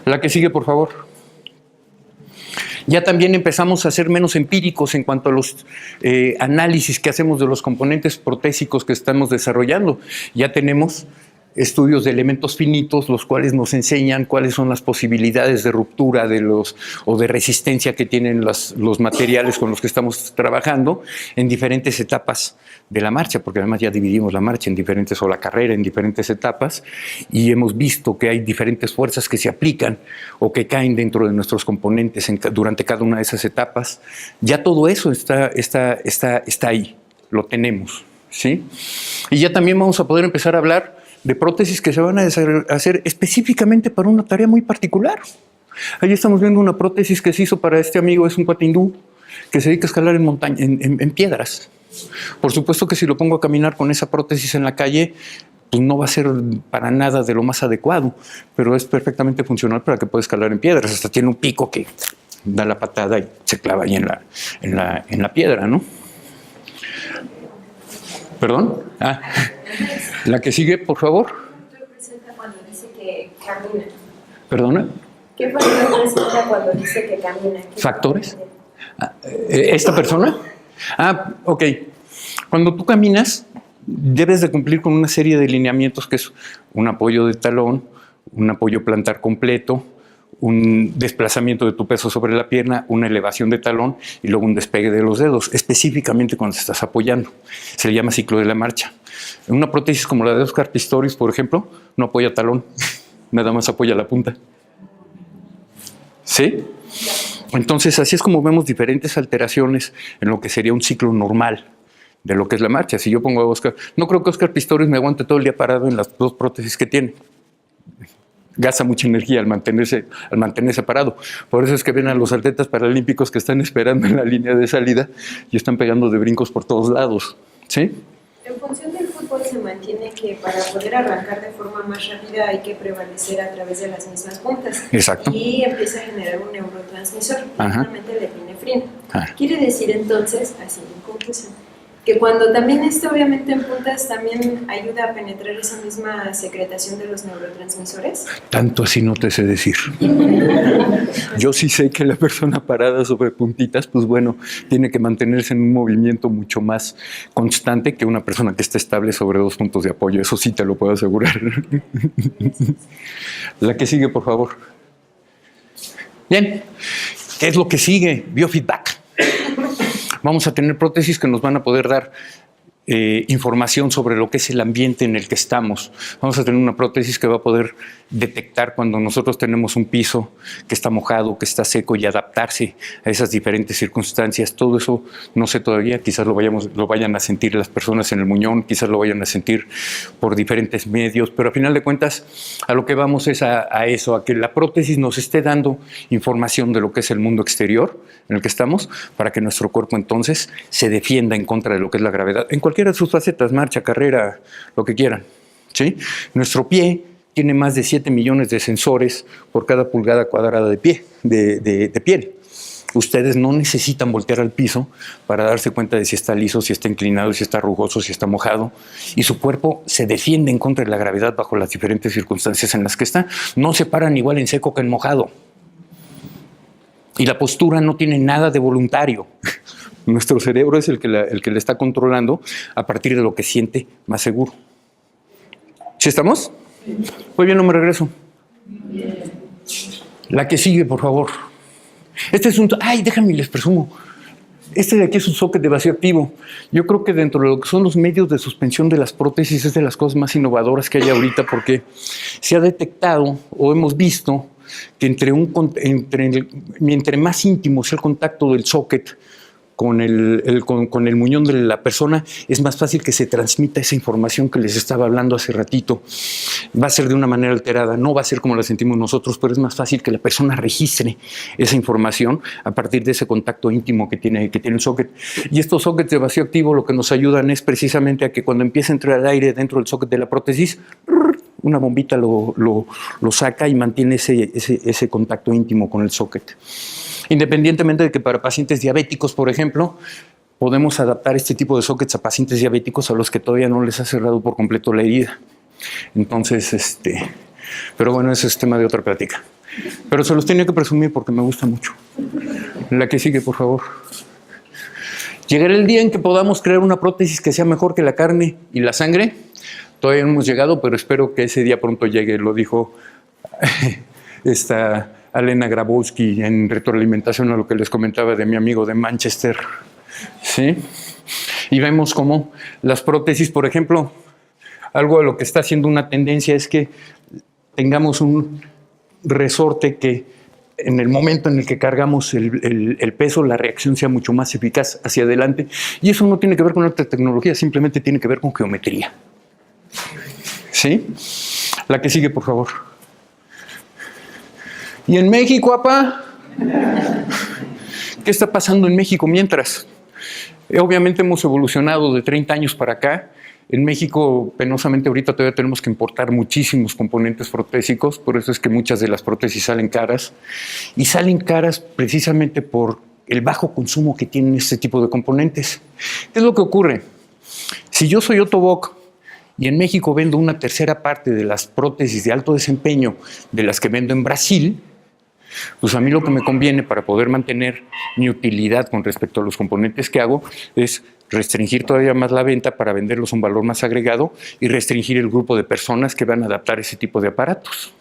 A: La que sigue, por favor. Ya también empezamos a ser menos empíricos en cuanto a los análisis que hacemos de los componentes protésicos que estamos desarrollando. Ya tenemos estudios de elementos finitos, los cuales nos enseñan cuáles son las posibilidades de ruptura o de resistencia que tienen los materiales con los que estamos trabajando en diferentes etapas de la marcha, porque además ya dividimos la marcha o la carrera en diferentes etapas, y hemos visto que hay diferentes fuerzas que se aplican o que caen dentro de nuestros componentes durante cada una de esas etapas. Ya todo eso está ahí, lo tenemos, ¿sí? Y ya también vamos a poder empezar a hablar de prótesis que se van a hacer específicamente para una tarea muy particular. Ahí estamos viendo una prótesis que se hizo para este amigo, es un cuate hindú, que se dedica a escalar en piedras. Por supuesto que si lo pongo a caminar con esa prótesis en la calle, pues no va a ser para nada de lo más adecuado, pero es perfectamente funcional para que pueda escalar en piedras. Hasta tiene un pico que da la patada y se clava ahí en la piedra, ¿no? ¿Perdón? La que sigue, por favor.
E: ¿Qué representa cuando dice que camina?
A: ¿Perdona?
E: ¿Qué factor presenta cuando dice que camina?
A: ¿Factores? ¿Esta persona? Ok. Cuando tú caminas, debes de cumplir con una serie de lineamientos que es un apoyo de talón, un apoyo plantar completo, un desplazamiento de tu peso sobre la pierna, una elevación de talón y luego un despegue de los dedos, específicamente cuando te estás apoyando. Se le llama ciclo de la marcha. En una prótesis como la de Oscar Pistorius, por ejemplo, no apoya talón, nada más apoya la punta. ¿Sí? Entonces, así es como vemos diferentes alteraciones en lo que sería un ciclo normal de lo que es la marcha. Si yo pongo a Oscar, no creo que Oscar Pistorius me aguante todo el día parado en las dos prótesis que tiene. Gasta mucha energía al mantenerse parado. Por eso es que ven a los atletas paralímpicos que están esperando en la línea de salida y están pegando de brincos por todos lados. ¿Sí?
E: En función del fútbol se mantiene que para poder arrancar de forma más rápida hay que prevalecer a través de las mismas puntas.
A: Exacto.
E: Y empieza a generar un neurotransmisor,
A: Ajá.
E: principalmente el epinefrina.
A: Ah.
E: Quiere decir entonces, así en conclusión, que cuando también está obviamente en puntas también ayuda a penetrar esa misma secretación de los neurotransmisores.
A: Tanto así no te sé decir. Yo sí sé que la persona parada sobre puntitas, pues bueno, tiene que mantenerse en un movimiento mucho más constante que una persona que esté estable sobre dos puntos de apoyo. Eso sí te lo puedo asegurar. La que sigue, por favor. Bien. ¿Qué es lo que sigue? Biofeedback. Vamos a tener prótesis que nos van a poder dar información sobre lo que es el ambiente en el que estamos. Vamos a tener una prótesis que va a poder detectar cuando nosotros tenemos un piso que está mojado, que está seco, y adaptarse a esas diferentes circunstancias. Todo eso no sé todavía, quizás lo vayan a sentir las personas en el muñón, quizás lo vayan a sentir por diferentes medios, pero a final de cuentas a lo que vamos es a eso, a que la prótesis nos esté dando información de lo que es el mundo exterior en el que estamos, para que nuestro cuerpo entonces se defienda en contra de lo que es la gravedad, en cualquiera de sus facetas, marcha, carrera, lo que quieran, ¿sí? Nuestro pie tiene más de 7 millones de sensores por cada pulgada cuadrada de piel. Ustedes no necesitan voltear al piso para darse cuenta de si está liso, si está inclinado, si está rugoso, si está mojado. Y su cuerpo se defiende en contra de la gravedad bajo las diferentes circunstancias en las que está. No se paran igual en seco que en mojado. Y la postura no tiene nada de voluntario. Nuestro cerebro es el que le está controlando a partir de lo que siente más seguro. ¿Sí estamos? Muy bien, no me regreso. La que sigue, por favor. Este es un... ¡Ay, déjame, les presumo! Este de aquí es un socket de vacío activo. Yo creo que dentro de lo que son los medios de suspensión de las prótesis es de las cosas más innovadoras que hay ahorita, porque se ha detectado o hemos visto que entre más íntimo sea el contacto del socket con el muñón de la persona, es más fácil que se transmita esa información que les estaba hablando hace ratito. Va a ser de una manera alterada, no va a ser como la sentimos nosotros, pero es más fácil que la persona registre esa información a partir de ese contacto íntimo que tiene el socket. Y estos sockets de vacío activo lo que nos ayudan es precisamente a que cuando empiece a entrar el aire dentro del socket de la prótesis, una bombita lo saca y mantiene ese contacto íntimo con el socket. Independientemente de que para pacientes diabéticos, por ejemplo, podemos adaptar este tipo de sockets a pacientes diabéticos a los que todavía no les ha cerrado por completo la herida. Entonces, pero bueno, ese es tema de otra plática. Pero se los tenía que presumir porque me gusta mucho. La que sigue, por favor. Llegará el día en que podamos crear una prótesis que sea mejor que la carne y la sangre. Todavía no hemos llegado, pero espero que ese día pronto llegue, lo dijo esta Alena Grabowski en retroalimentación a lo que les comentaba de mi amigo de Manchester. ¿Sí? Y vemos cómo las prótesis, por ejemplo, algo de lo que está haciendo una tendencia es que tengamos un resorte que en el momento en el que cargamos el peso, la reacción sea mucho más eficaz hacia adelante. Y eso no tiene que ver con otra tecnología, simplemente tiene que ver con geometría. ¿Sí? La que sigue, por favor. ¿Y en México, apá? ¿Qué está pasando en México mientras? Obviamente hemos evolucionado de 30 años para acá. En México, penosamente, ahorita todavía tenemos que importar muchísimos componentes protésicos, por eso es que muchas de las prótesis salen caras. Y salen caras precisamente por el bajo consumo que tienen este tipo de componentes. ¿Qué es lo que ocurre? Si yo soy Otto Bock y en México vendo una tercera parte de las prótesis de alto desempeño de las que vendo en Brasil, pues a mí lo que me conviene para poder mantener mi utilidad con respecto a los componentes que hago es restringir todavía más la venta para venderlos a un valor más agregado y restringir el grupo de personas que van a adaptar ese tipo de aparatos.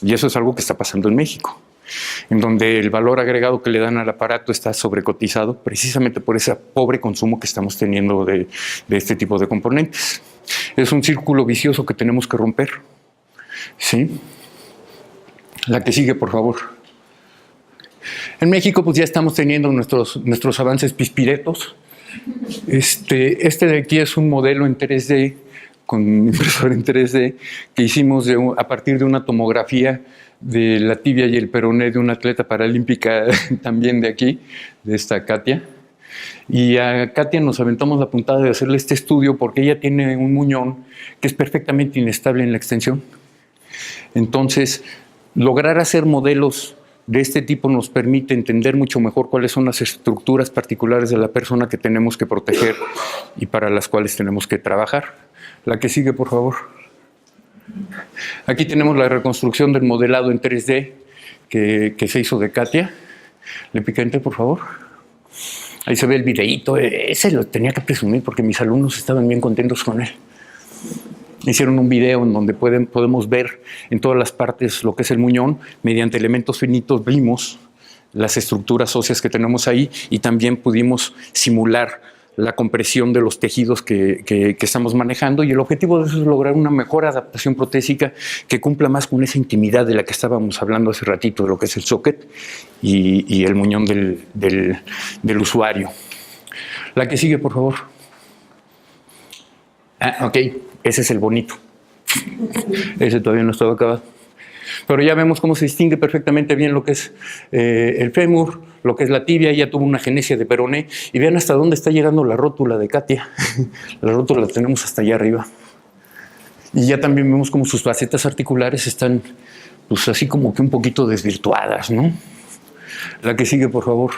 A: Y eso es algo que está pasando en México, en donde el valor agregado que le dan al aparato está sobrecotizado precisamente por ese pobre consumo que estamos teniendo de este tipo de componentes. Es un círculo vicioso que tenemos que romper. ¿Sí? La que sigue, por favor. En México pues ya estamos teniendo nuestros avances pispiretos. Este de aquí es un modelo en 3D, con impresora en 3D, que hicimos a partir de una tomografía de la tibia y el peroné de una atleta paralímpica también de aquí, de esta Katia. Y a Katia nos aventamos la puntada de hacerle este estudio porque ella tiene un muñón que es perfectamente inestable en la extensión. Entonces, lograr hacer modelos de este tipo nos permite entender mucho mejor cuáles son las estructuras particulares de la persona que tenemos que proteger y para las cuales tenemos que trabajar. La que sigue, por favor. Aquí tenemos la reconstrucción del modelado en 3D que se hizo de Katia. Le pica enter, por favor. Ahí se ve el videíto. Ese lo tenía que presumir porque mis alumnos estaban bien contentos con él. Hicieron un video en donde podemos ver en todas las partes lo que es el muñón. Mediante elementos finitos vimos las estructuras óseas que tenemos ahí y también pudimos simular la compresión de los tejidos que estamos manejando, y el objetivo de eso es lograr una mejor adaptación protésica que cumpla más con esa intimidad de la que estábamos hablando hace ratito, de lo que es el socket y el muñón del usuario. La que sigue, por favor. Ok, ese es el bonito. Ese todavía no estaba acabado. Pero ya vemos cómo se distingue perfectamente bien lo que es el fémur, lo que es la tibia. Ya tuvo una genesia de peroné. Y vean hasta dónde está llegando la rótula de Katia. La rótula la tenemos hasta allá arriba. Y ya también vemos cómo sus facetas articulares están, pues así como que un poquito desvirtuadas, ¿no? La que sigue, por favor.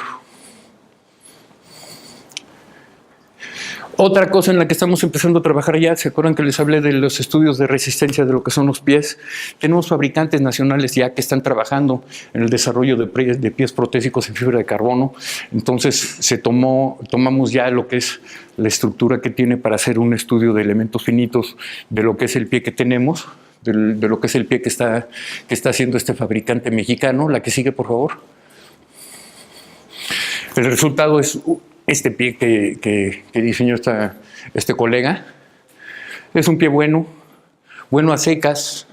A: Otra cosa en la que estamos empezando a trabajar ya, ¿se acuerdan que les hablé de los estudios de resistencia de lo que son los pies? Tenemos fabricantes nacionales ya que están trabajando en el desarrollo de pies protésicos en fibra de carbono. Entonces tomamos ya lo que es la estructura que tiene para hacer un estudio de elementos finitos de lo que es el pie que tenemos, de lo que es el pie que está haciendo este fabricante mexicano. La que sigue, por favor. El resultado es este pie que diseñó este colega. Es un pie bueno a secas,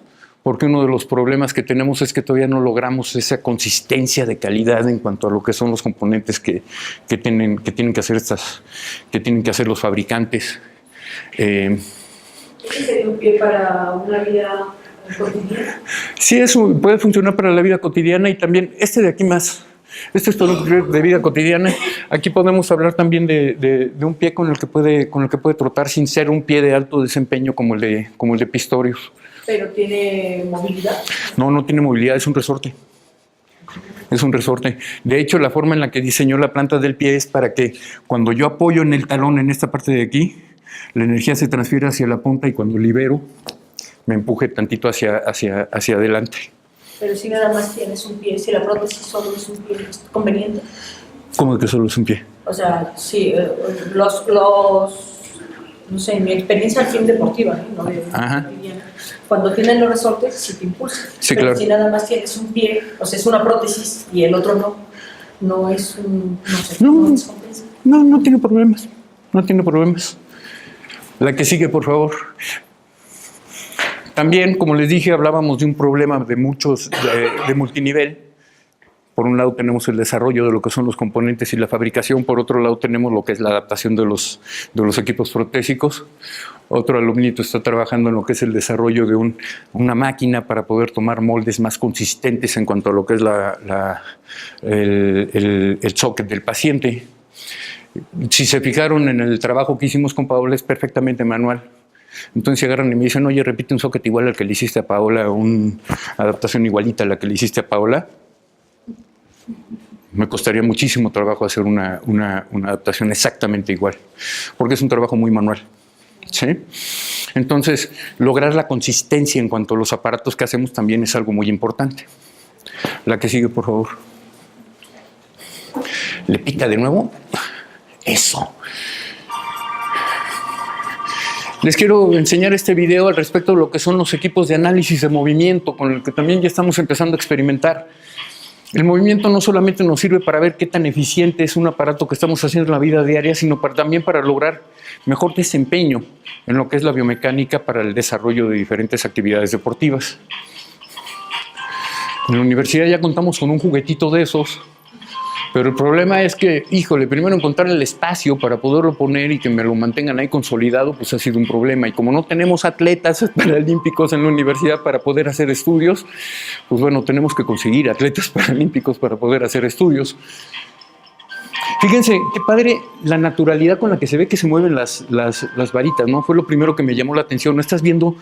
A: porque uno de los problemas que tenemos es que todavía no logramos esa consistencia de calidad en cuanto a lo que son los componentes que tienen que hacer los fabricantes.
D: ¿Ese sería un pie para una vida cotidiana?
A: Sí, eso puede funcionar para la vida cotidiana y también este de aquí más. Este es todo de vida cotidiana. Aquí podemos hablar también de un pie con el que puede trotar sin ser un pie de alto desempeño como el de Pistorius.
D: ¿Pero tiene movilidad?
A: No tiene movilidad, es un resorte. Es un resorte. De hecho, la forma en la que diseñó la planta del pie es para que cuando yo apoyo en el talón, en esta parte de aquí, la energía se transfiere hacia la punta y cuando libero, me empuje tantito hacia adelante.
D: Pero si nada más tienes un pie, si la prótesis solo es un pie, ¿es conveniente?
A: ¿Cómo que solo es un pie?
D: O sea, sí, no sé, en mi experiencia al fin deportiva, ¿no? Cuando tienen los resortes, sí te impulsa.
A: Sí,
D: pero
A: claro.
D: si nada más tienes un pie, o sea, es una prótesis y el otro no es un, no sé, no descompensa.
A: No tiene problemas. No tiene problemas. La que sigue, por favor. También, como les dije, hablábamos de un problema de multinivel. Por un lado tenemos el desarrollo de lo que son los componentes y la fabricación, por otro lado tenemos lo que es la adaptación de los equipos protésicos. Otro alumnito está trabajando en lo que es el desarrollo de una máquina para poder tomar moldes más consistentes en cuanto a lo que es el socket del paciente. Si se fijaron en el trabajo que hicimos con Paola, es perfectamente manual. Entonces se agarran y me dicen, oye, repite un socket igual al que le hiciste a Paola, una adaptación igualita a la que le hiciste a Paola. Me costaría muchísimo trabajo hacer una adaptación exactamente igual, porque es un trabajo muy manual, ¿sí? Entonces, lograr la consistencia en cuanto a los aparatos que hacemos también es algo muy importante. La que sigue, por favor. ¿Le pica de nuevo? Eso. Les quiero enseñar este video al respecto de lo que son los equipos de análisis de movimiento, con el que también ya estamos empezando a experimentar. El movimiento no solamente nos sirve para ver qué tan eficiente es un aparato que estamos haciendo en la vida diaria, sino también para lograr mejor desempeño en lo que es la biomecánica para el desarrollo de diferentes actividades deportivas. En la universidad ya contamos con un juguetito de esos, pero el problema es que, híjole, primero encontrar el espacio para poderlo poner y que me lo mantengan ahí consolidado, pues ha sido un problema. Y como no tenemos atletas paralímpicos en la universidad para poder hacer estudios, pues bueno, tenemos que conseguir atletas paralímpicos para poder hacer estudios. Fíjense, qué padre la naturalidad con la que se ve que se mueven las varitas, ¿no? Fue lo primero que me llamó la atención. No estás viendo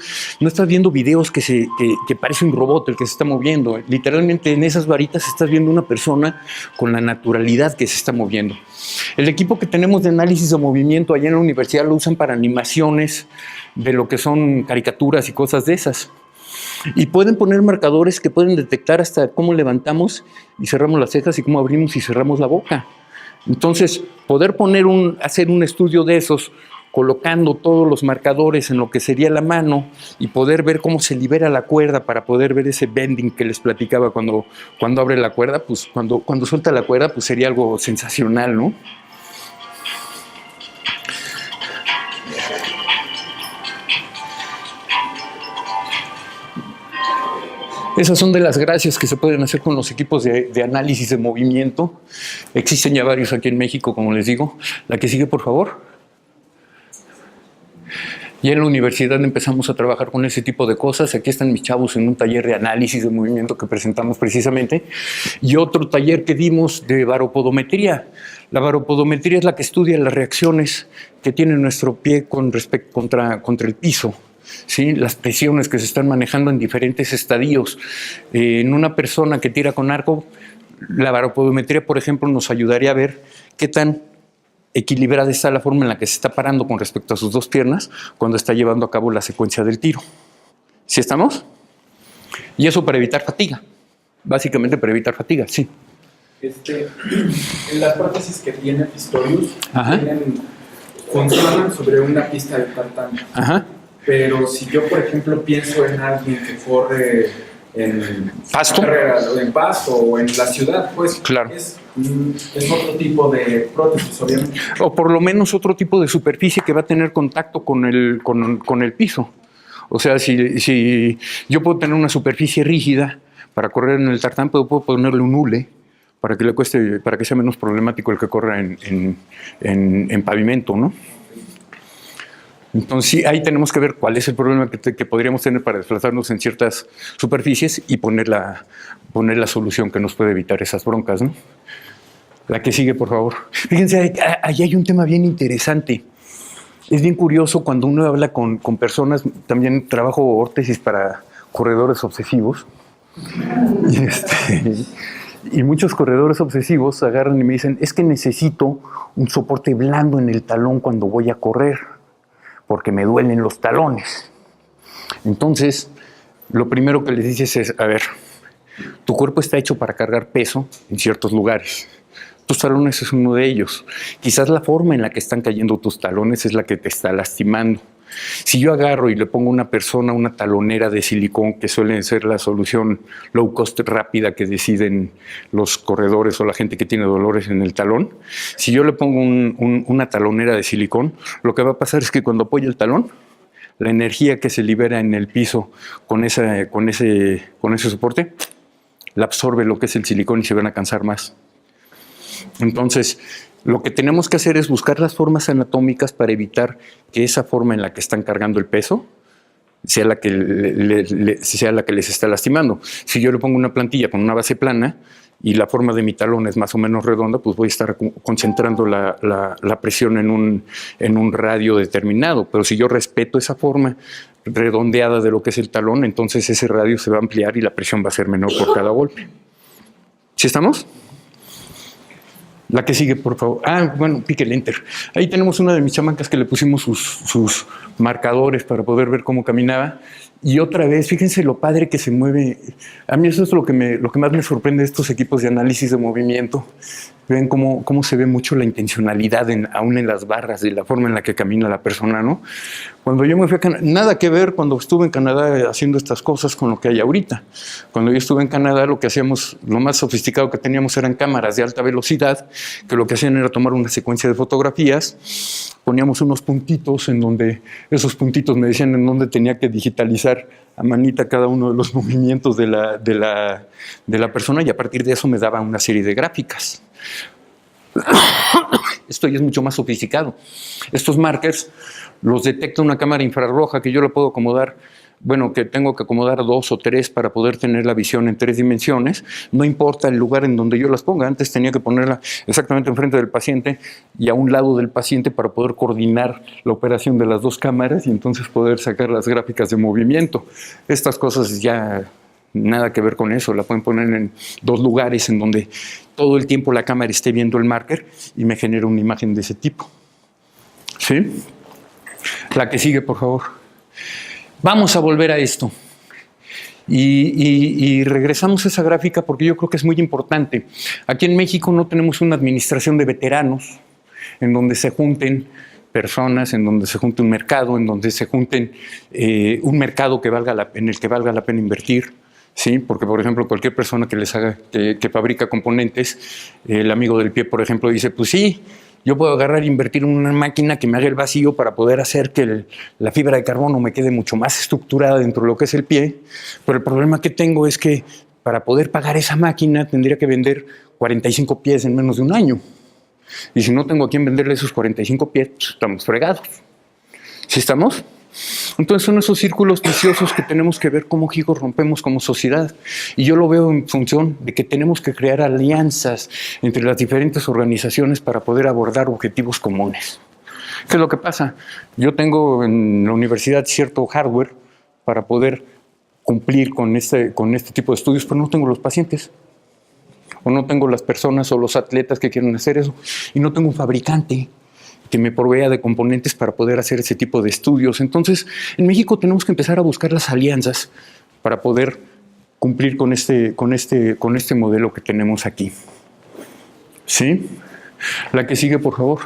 A: videos que parece un robot el que se está moviendo. Literalmente en esas varitas estás viendo una persona con la naturalidad que se está moviendo. El equipo que tenemos de análisis de movimiento allá en la universidad lo usan para animaciones de lo que son caricaturas y cosas de esas. Y pueden poner marcadores que pueden detectar hasta cómo levantamos y cerramos las cejas y cómo abrimos y cerramos la boca. Entonces, poder hacer un estudio de esos, colocando todos los marcadores en lo que sería la mano y poder ver cómo se libera la cuerda para poder ver ese bending que les platicaba cuando abre la cuerda, pues cuando suelta la cuerda, pues sería algo sensacional, ¿no? Esas son de las gracias que se pueden hacer con los equipos de análisis de movimiento. Existen ya varios aquí en México, como les digo. La que sigue, por favor. Ya en la universidad empezamos a trabajar con ese tipo de cosas. Aquí están mis chavos en un taller de análisis de movimiento que presentamos precisamente. Y otro taller que dimos de baropodometría. La baropodometría es la que estudia las reacciones que tiene nuestro pie contra el piso. ¿Sí? Las presiones que se están manejando en diferentes estadios. En una persona que tira con arco, la baropodometría, por ejemplo, nos ayudaría a ver qué tan equilibrada está la forma en la que se está parando con respecto a sus dos piernas cuando está llevando a cabo la secuencia del tiro. ¿Sí estamos? Y eso para evitar fatiga. Básicamente para evitar fatiga, sí.
G: Las prótesis que tiene Pistorius funcionan sobre una pista de tartán.
A: Ajá.
G: Pero si yo, por ejemplo, pienso en alguien que corre en
A: ¿Pasto?
G: En Pasto o en la ciudad, pues
A: claro.
G: Es otro tipo de prótesis, obviamente.
A: O por lo menos otro tipo de superficie que va a tener contacto con el piso. O sea, si yo puedo tener una superficie rígida para correr en el tartán, pero puedo ponerle un hule para que le cueste, para que sea menos problemático el que corra en pavimento, ¿no? Entonces, sí, ahí tenemos que ver cuál es el problema que podríamos tener para desplazarnos en ciertas superficies y poner la solución que nos puede evitar esas broncas, ¿no? La que sigue, por favor. Fíjense, ahí hay un tema bien interesante. Es bien curioso cuando uno habla con personas, también trabajo órtesis para corredores obsesivos, y muchos corredores obsesivos agarran y me dicen, es que necesito un soporte blando en el talón cuando voy a correr, porque me duelen los talones. Entonces, lo primero que les dices es, a ver, tu cuerpo está hecho para cargar peso en ciertos lugares. Tus talones es uno de ellos. Quizás la forma en la que están cayendo tus talones es la que te está lastimando. Si yo agarro y le pongo a una persona una talonera de silicón, que suele ser la solución low cost rápida que deciden los corredores o la gente que tiene dolores en el talón, si yo le pongo una talonera de silicón, lo que va a pasar es que cuando apoya el talón, la energía que se libera en el piso con ese soporte, la absorbe lo que es el silicón y se van a cansar más. Entonces, lo que tenemos que hacer es buscar las formas anatómicas para evitar que esa forma en la que están cargando el peso sea la que les está lastimando. Si yo le pongo una plantilla con una base plana y la forma de mi talón es más o menos redonda, pues voy a estar concentrando la presión en un radio determinado. Pero si yo respeto esa forma redondeada de lo que es el talón, entonces ese radio se va a ampliar y la presión va a ser menor por cada golpe. ¿Sí estamos? La que sigue, por favor. Bueno, pique el enter. Ahí tenemos una de mis chamacas que le pusimos sus marcadores para poder ver cómo caminaba. Y otra vez, fíjense lo padre que se mueve. A mí eso es lo que más me sorprende de estos equipos de análisis de movimiento. Ven cómo se ve mucho la intencionalidad aún en las barras de la forma en la que camina la persona, ¿no? Cuando yo me fui a Canadá, nada que ver cuando estuve en Canadá haciendo estas cosas con lo que hay ahorita. Cuando yo estuve en Canadá, lo que hacíamos, lo más sofisticado que teníamos eran cámaras de alta velocidad, que lo que hacían era tomar una secuencia de fotografías, poníamos unos puntitos en donde esos puntitos me decían en dónde tenía que digitalizar a manita cada uno de los movimientos de la persona, y a partir de eso me daba una serie de gráficas. Esto ya es mucho más sofisticado. Estos markers los detecta una cámara infrarroja que yo le puedo acomodar, bueno, que tengo que acomodar 2 o 3 para poder tener la visión en 3 dimensiones. No importa el lugar en donde yo las ponga. Antes tenía que ponerla exactamente enfrente del paciente y a un lado del paciente para poder coordinar la operación de las 2 cámaras y entonces poder sacar las gráficas de movimiento. Estas cosas ya nada que ver con eso. La pueden poner en 2 lugares en donde todo el tiempo la cámara esté viendo el marker y me genera una imagen de ese tipo. ¿Sí? La que sigue, por favor. Vamos a volver a esto. Y regresamos a esa gráfica porque yo creo que es muy importante. Aquí en México no tenemos una administración de veteranos en donde se junten personas, en donde se junte un mercado, en donde se junten un mercado en el que valga la pena invertir. Sí, porque por ejemplo cualquier persona que fabrica componentes, el amigo del pie, por ejemplo, dice, pues sí, yo puedo agarrar e invertir en una máquina que me haga el vacío para poder hacer que la fibra de carbono me quede mucho más estructurada dentro de lo que es el pie, pero el problema que tengo es que para poder pagar esa máquina tendría que vender 45 pies en menos de un año. Y si no tengo a quién venderle esos 45 pies, pues estamos fregados. ¿Sí estamos? Entonces son esos círculos viciosos que tenemos que ver cómo gigos rompemos como sociedad. Y yo lo veo en función de que tenemos que crear alianzas entre las diferentes organizaciones para poder abordar objetivos comunes. ¿Qué es lo que pasa? Yo tengo en la universidad cierto hardware para poder cumplir con este tipo de estudios, pero no tengo los pacientes. O no tengo las personas o los atletas que quieren hacer eso. Y no tengo un fabricante que me provea de componentes para poder hacer ese tipo de estudios. Entonces, en México tenemos que empezar a buscar las alianzas para poder cumplir con este modelo que tenemos aquí. ¿Sí? La que sigue, por favor.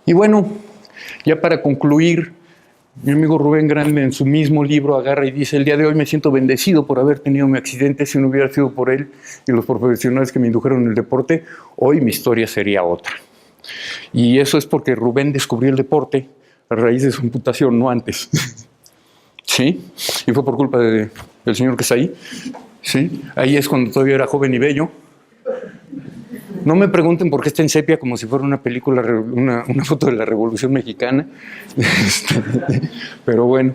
A: Y bueno, ya para concluir, mi amigo Rubén Grande en su mismo libro agarra y dice, el día de hoy me siento bendecido por haber tenido mi accidente. Si no hubiera sido por él y los profesionales que me indujeron en el deporte, hoy mi historia sería otra. Y eso es porque Rubén descubrió el deporte a raíz de su amputación, no antes. Sí, y fue por culpa del señor que está ahí. Sí, ahí es cuando todavía era joven y bello. No me pregunten por qué está en sepia como si fuera una película, una foto de la Revolución Mexicana. Pero bueno,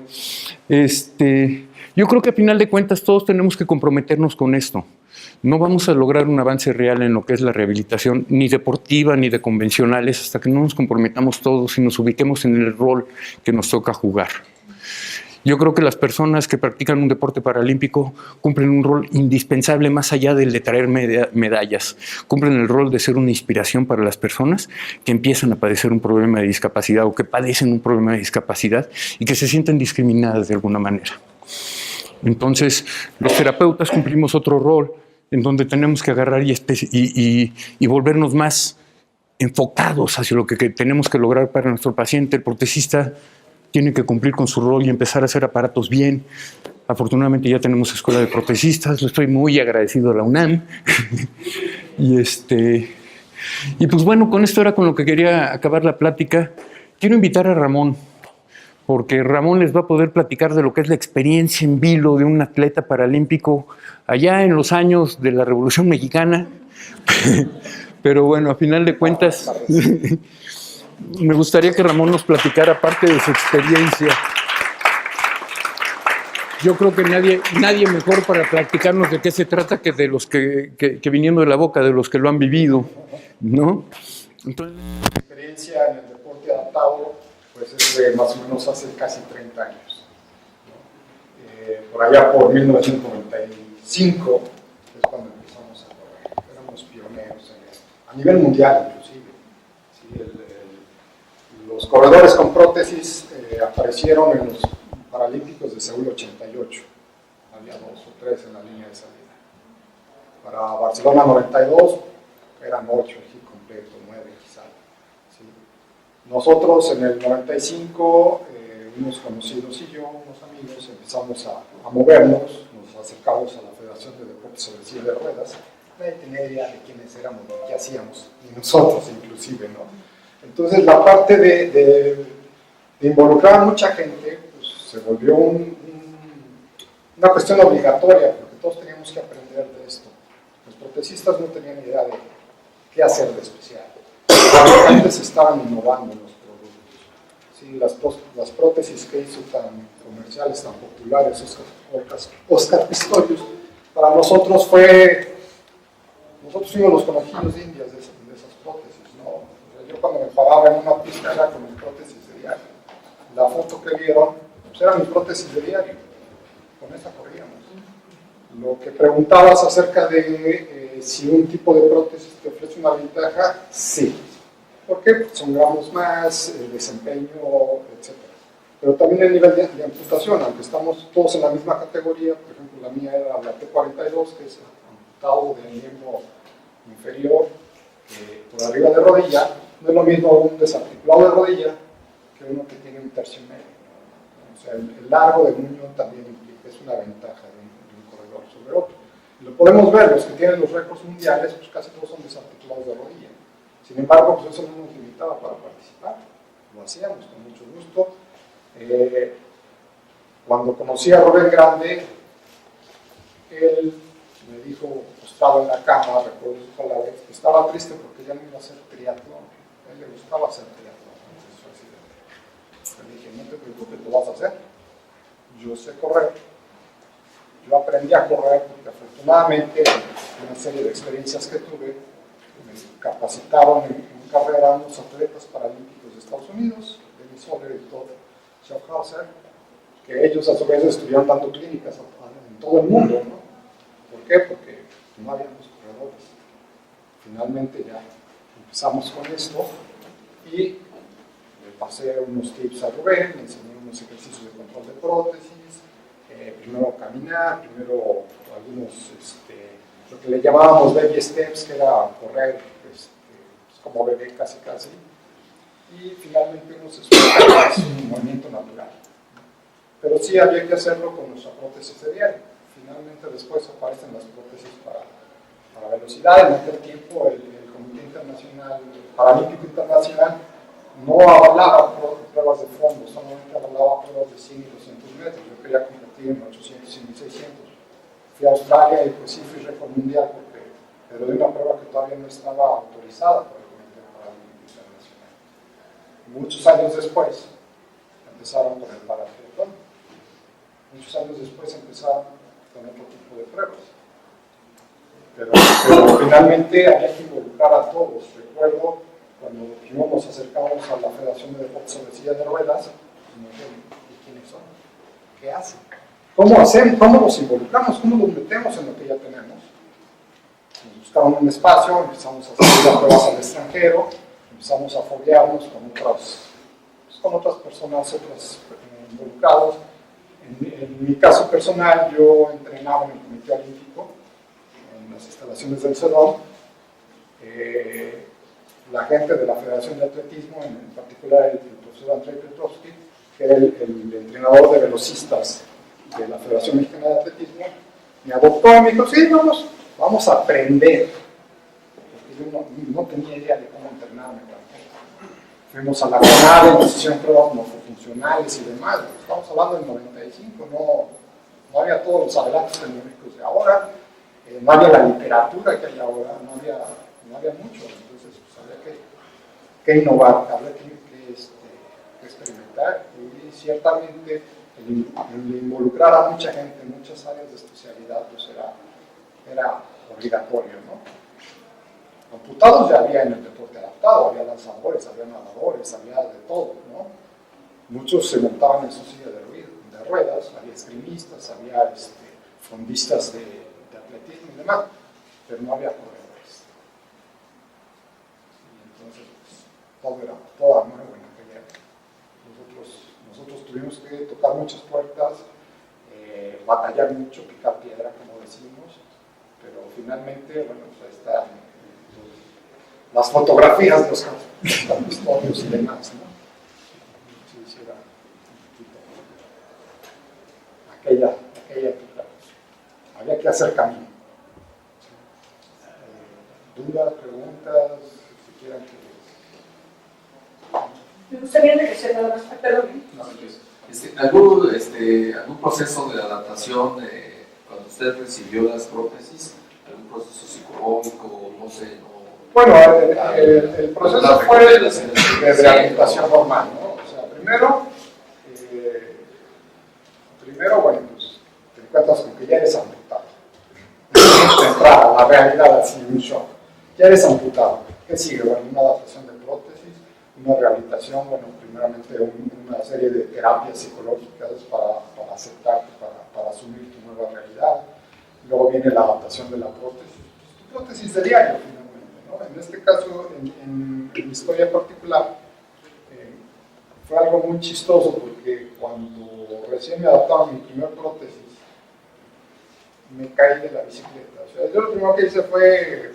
A: yo creo que a final de cuentas todos tenemos que comprometernos con esto. No vamos a lograr un avance real en lo que es la rehabilitación, ni deportiva ni de convencionales, hasta que no nos comprometamos todos y nos ubiquemos en el rol que nos toca jugar. Yo creo que las personas que practican un deporte paralímpico cumplen un rol indispensable más allá del de traer medallas. Cumplen el rol de ser una inspiración para las personas que empiezan a padecer un problema de discapacidad o que padecen un problema de discapacidad y que se sienten discriminadas de alguna manera. Entonces, los terapeutas cumplimos otro rol en donde tenemos que agarrar y volvernos más enfocados hacia lo que tenemos que lograr para nuestro paciente. El protesista tiene que cumplir con su rol y empezar a hacer aparatos bien. Afortunadamente ya tenemos escuela de protesistas, le estoy muy agradecido a la UNAM. Y pues bueno, con esto era con lo que quería acabar la plática. Quiero invitar a Ramón, porque Ramón les va a poder platicar de lo que es la experiencia en vilo de un atleta paralímpico allá en los años de la Revolución Mexicana. Pero bueno, a final de cuentas, me gustaría que Ramón nos platicara parte de su experiencia. Yo creo que nadie mejor para platicarnos de qué se trata que de los que viniendo de la boca de los que lo han vivido, ¿no? Entonces,
B: Mi experiencia en el deporte adaptado pues es de más o menos hace casi 30 años, ¿no? Por allá por 1995 es cuando empezamos a correr. Éramos pioneros en esto, a nivel mundial inclusive. ¿Sí? Los corredores con prótesis aparecieron en los Paralímpicos de Seúl 88. Había 2 o 3 en la línea de salida. Para Barcelona 92 eran 8, el completo, 9 quizá. ¿Sí? Nosotros en el 95, unos conocidos y yo, unos amigos, empezamos a movernos, nos acercamos a la Federación de Deportes sobre Silla de Ruedas. Nadie tenía idea de quiénes éramos, ni qué hacíamos, ni nosotros inclusive, ¿no? Entonces la parte de involucrar a mucha gente pues, se volvió una cuestión obligatoria, porque todos teníamos que aprender de esto. Los protesistas no tenían idea de qué hacer de especial. Los fabricantes estaban innovando en los productos. Sí, las prótesis que hizo tan comerciales, tan populares, Oscar Pistorius, para nosotros fuimos los conejillos de indias de esas prótesis, ¿no? Yo cuando me paraba en una pista era con mis prótesis de diario. La foto que vieron, pues eran mis prótesis de diario. Con esa corríamos. Lo que preguntabas acerca de si un tipo de prótesis te ofrece una ventaja, sí. ¿Por qué? Porque son gramos más, desempeño, etc. Pero también el nivel de amputación, aunque estamos todos en la misma categoría, por ejemplo, la mía era la T42, que es amputado del miembro inferior por arriba de rodilla, no es lo mismo un desarticulado de rodilla que uno que tiene un tercio medio. O sea, el largo del muñón también es una ventaja de un corredor sobre otro. Y lo podemos ver, los que tienen los récords mundiales, pues casi todos son desarticulados de rodilla. Sin embargo, pues eso no nos limitaba para participar. Lo hacíamos con mucho gusto. Cuando conocí a Rubén Grande, él me dijo, estaba en la cama, recuerdo sus palabras, que estaba triste porque ya no iba a hacer triatlón. A él le gustaba hacer triatlón antes de su accidente. Le dije, no te preocupes, lo vas a hacer. Yo sé correr. Yo aprendí a correr porque afortunadamente una serie de experiencias que tuve me capacitaron en carrera unos atletas paralímpicos de Estados Unidos, Denis Soller y Todd Schaffhauser, que ellos a su vez estuvieron dando clínicas en todo el mundo, ¿no? ¿Por qué? Porque no habíamos corredores. Finalmente ya empezamos con esto y le pasé unos tips a Rubén, le enseñé unos ejercicios de control de prótesis, primero caminar, primero algunos, lo que le llamábamos baby steps, que era correr pues como bebé casi, y finalmente unos esfuerzos, un movimiento natural. Pero sí había que hacerlo con nuestra prótesis de diario. Finalmente después aparecen las prótesis para velocidad. En aquel tiempo el Comité Internacional, Paralímpico Internacional no avalaba pruebas de fondo, solamente avalaba pruebas de 100 y 200 metros. Yo quería competir en 800 y 1600. Fui a Australia y pues sí fui récord mundial, pero de una prueba que todavía no estaba autorizada por el Comité Paralímpico Internacional. Muchos años después empezaron con el paratriatlón. Muchos años después empezaron con otro tipo de pruebas. Pero finalmente había que involucrar a todos. Recuerdo cuando primero nos acercamos a la Federación de Deportes sobre Silla de Ruedas, y nos dijeron, ¿y quiénes son? ¿Qué hacen? ¿Cómo hacen? ¿Cómo los involucramos? ¿Cómo los metemos en lo que ya tenemos? Nos buscaron un espacio, empezamos a hacer las pruebas al extranjero, empezamos a foguearnos con otras personas, otros involucrados. En mi caso personal, yo entrenaba en el Comité Olímpico, en las instalaciones del CEDOM. La gente de la Federación de Atletismo, en particular el profesor Andrei Petrovsky, que era el entrenador de velocistas de la Federación Mexicana de Atletismo, me adoptó y me dijo, sí, vamos a aprender. Porque yo no tenía idea de cómo entrenarme. Fuimos a la CONADE, nos hicieron pruebas morfofuncionales y demás. Estamos hablando del 95, no había todos los adelantos tecnológicos de ahora, no había la literatura que hay ahora, no había mucho. Entonces, pues, había que innovar, había que experimentar, y ciertamente el involucrar a mucha gente en muchas áreas de especialidad pues era obligatorio, ¿no? Amputados ya había en el deporte adaptado, había lanzadores, había nadadores, había de todo, ¿no? Muchos se montaban en su silla de ruedas, había esgrimistas, había fondistas de atletismo y demás, pero no había corredores. Y entonces, pues, todo era nuevo en aquella época. Nosotros tuvimos que tocar muchas puertas, batallar mucho, picar piedra, como decimos, pero finalmente, bueno, pues ahí están las fotografías de los custodios y demás, ¿no? Sí, era aquella época. Había que hacer camino. ¿Dudas, preguntas, si quieran que...
C: Me gustaría regresar nada más. Perdón.
F: ¿Algún proceso de adaptación cuando usted recibió las prótesis? ¿Algún proceso psicológico? No sé, ¿no?
B: Bueno, el proceso fue de rehabilitación normal, ¿no? O sea, primero, bueno, pues te encuentras con que ya eres amputado. De entrada, la realidad así, un shock. Ya eres amputado. ¿Qué sigue? Bueno, una adaptación de prótesis, una rehabilitación, bueno, primeramente una serie de terapias psicológicas para aceptarte, para asumir tu nueva realidad. Luego viene la adaptación de la prótesis. Tu prótesis de diario, finalmente, ¿no? En este caso, en mi historia particular, fue algo muy chistoso porque cuando recién me adaptaron mi primer prótesis, me caí de la bicicleta. O sea, yo lo primero que hice fue,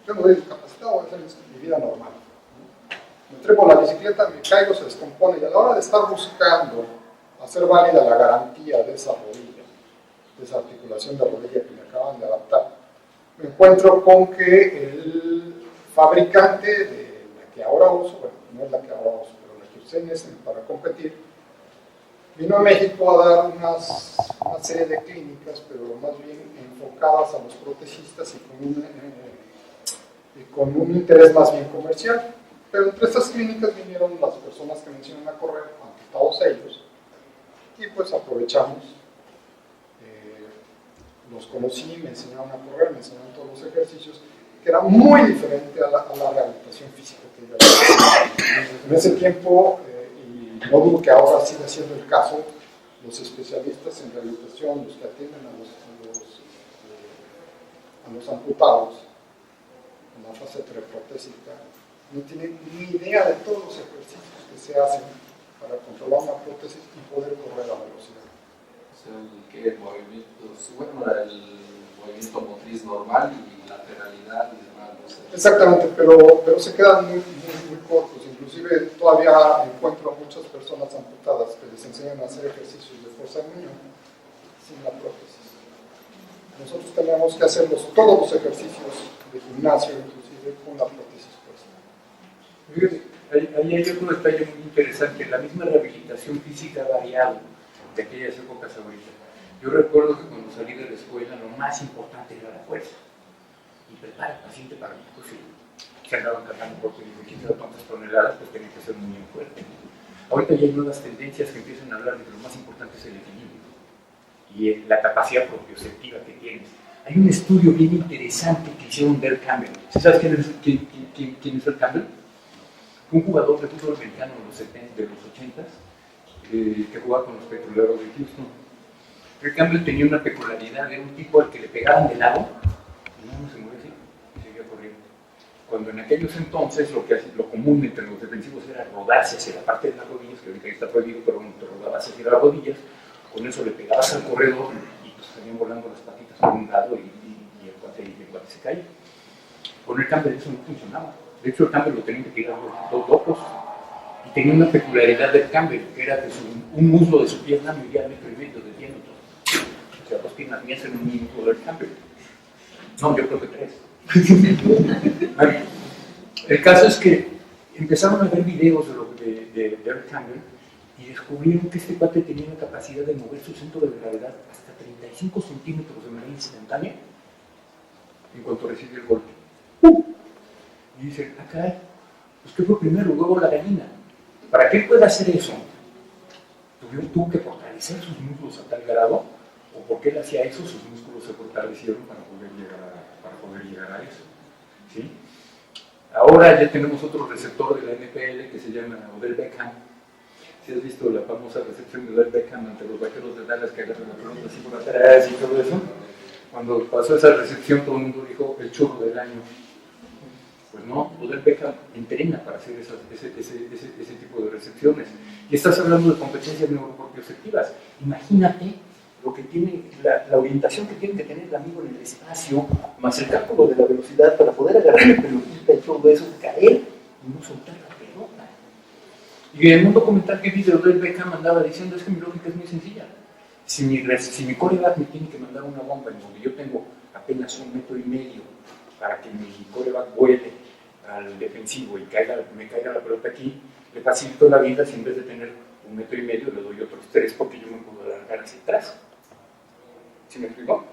B: yo no soy discapacitado, voy a hacer mi vida normal. Me trepo la bicicleta, me caigo, se descompone, y a la hora de estar buscando hacer válida la garantía de esa rodilla, de esa articulación de rodilla que me acaban de adaptar, me encuentro con que el fabricante de la que ahora uso, bueno, no es la que ahora uso, pero la que usé en ese para competir, vino a México a dar una serie de clínicas, pero más bien enfocadas a los protecistas y con un interés más bien comercial. Pero entre estas clínicas vinieron las personas que mencionan a correr, amputados ellos, y pues aprovechamos. Los conocí, me enseñaron a correr, me enseñaron todos los ejercicios, que era muy diferente a la rehabilitación física que yo había. En ese tiempo, y no dudo que ahora siga siendo el caso, los especialistas en rehabilitación, los que atienden a los amputados en la fase preprotésica, no tienen ni idea de todos los ejercicios que se hacen para controlar una prótesis y poder correr a velocidad.
F: El movimiento motriz normal y lateralidad y demás. No sé.
B: Exactamente, pero se quedan muy cortos. Inclusive todavía encuentro muchas personas amputadas que les enseñan a hacer ejercicios de fuerza en unión sin la prótesis. Nosotros tenemos que hacerlos todos los ejercicios de gimnasio, inclusive con la prótesis puesta.
G: Ahí hay otro detalle muy interesante. La misma rehabilitación física ha variado.
A: de aquellas épocas ahorita. Yo recuerdo que cuando salí de la escuela lo más importante era la fuerza. Y prepara al paciente para que pues, si andaban cargando por quién sabe cuántas toneladas, pues tenía que ser muy fuerte, ¿no? Ahorita ya hay nuevas tendencias que empiezan a hablar de que lo más importante es el equilibrio y la capacidad propioceptiva que tienes. Hay un estudio bien interesante que hicieron de Earl Campbell. ¿Sí sabes quién es Earl Campbell? Un jugador de fútbol americano de los 80s que jugaba con los Petroleros de Houston. Earl Campbell tenía una peculiaridad, era un tipo al que le pegaban de lado y no se movía así y seguía corriendo. Cuando en aquellos entonces lo común entre los defensivos era rodarse hacia la parte de las rodillas, que ahorita está prohibido, pero bueno, te rodabas hacia las rodillas, con eso le pegabas al corredor y pues salían volando las patitas por un lado y el cuate se caía. Con el Campbell eso no funcionaba. De hecho, el Campbell lo tenían que tirar dos locos y tenía una peculiaridad del Campbell, que era que un muslo de su pierna medía 1,5 metros de diámetro. O sea, 2 piernas mías en un muslo del Campbell. No, yo creo que 3. El caso es que empezaron a ver videos de Earl Campbell y descubrieron que este cuate tenía la capacidad de mover su centro de gravedad hasta 35 centímetros de manera instantánea en cuanto recibió el golpe. Y dicen, caray, pues ¿qué fue primero, el huevo o la gallina? Para que él pueda hacer eso, tuvo que fortalecer sus músculos a tal grado, o porque él hacía eso, sus músculos se fortalecieron para poder llegar a eso. ¿Sí? Ahora ya tenemos otro receptor de la NFL que se llama Odell Beckham. Si has visto la famosa recepción de Odell Beckham ante los Vaqueros de Dallas que agarran la pelota así por atrás y todo eso, cuando pasó esa recepción todo el mundo dijo el churro del año. Pues no, Odell Beckham entrena para hacer ese tipo de recepciones. Y estás hablando de competencias neuroproprioceptivas. Imagínate lo que tiene, la orientación que tiene que tener el amigo en el espacio, más el cálculo de la velocidad para poder agarrar la pelotita y todo eso, caer y no soltar la pelota. Y en un documental que vi de Odell Beckham andaba diciendo, es que mi lógica es muy sencilla. Si mi quarterback me tiene que mandar una bomba en donde yo tengo apenas 1,5 metros para que mi quarterback vuele al defensivo y me caiga la pelota aquí, le facilito la vida si en vez de tener 1,5 metros le doy otros 3 porque yo me puedo alargar hacia atrás. ¿Sí me explico?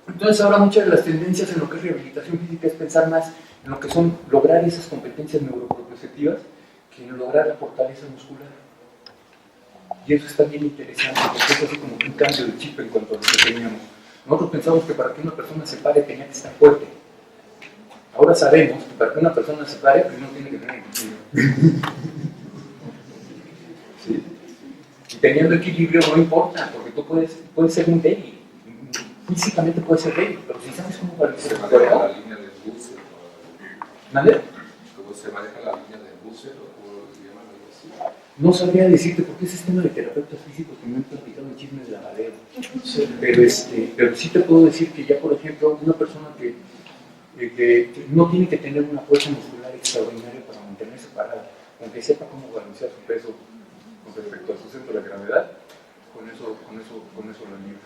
A: Entonces ahora muchas de las tendencias en lo que es rehabilitación física es pensar más en lo que son lograr esas competencias neuroproprioceptivas que en lograr la fortaleza muscular. Y eso está bien interesante porque es así como un cambio de chip en cuanto a lo que teníamos. Nosotros pensamos que para que una persona se pare tenía que estar fuerte. Ahora sabemos que para que una persona se pare primero tiene que tener equilibrio. ¿Sí? Y teniendo equilibrio no importa, porque tú puedes ser un débil. Físicamente puedes ser débil, pero si sabes cómo balancear tu cuerpo.
F: La línea del Busser.
A: ¿Vale?
F: ¿Cómo se maneja la línea del Busser o cómo se llama algo así?
A: No sabría decirte porque ese sistema de terapeutas físicos que me han platicado en chismes de lavadero. Pero sí te puedo decir que ya, por ejemplo, una persona que no tiene que tener una fuerza muscular extraordinaria para mantenerse parada, aunque sepa cómo balancear su peso con respecto a su centro de gravedad, con eso lo libra.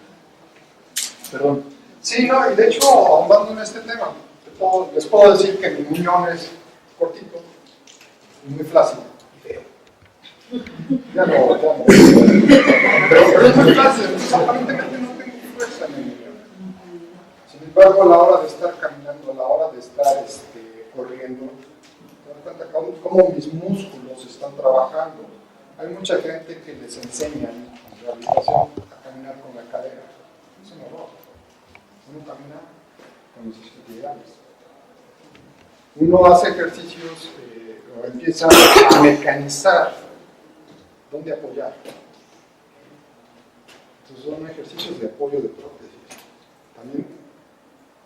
A: Perdón.
B: Sí, no, y de hecho, ahondando en este tema, les puedo decir que mi muñón es cortito y muy flácido y feo. Ya no. Pero es muy flácido, entonces aparentemente no tengo fuerza en el muñón. Sin embargo, a la hora de estar caminando, a la hora de estar corriendo, me doy cuenta cómo mis músculos están trabajando. Hay mucha gente que les enseñan en rehabilitación a caminar con la cadera. Es un error. Uno camina con los isquiotibiales. Uno hace ejercicios o empieza a mecanizar dónde apoyar. Entonces son ejercicios de apoyo de prótesis. También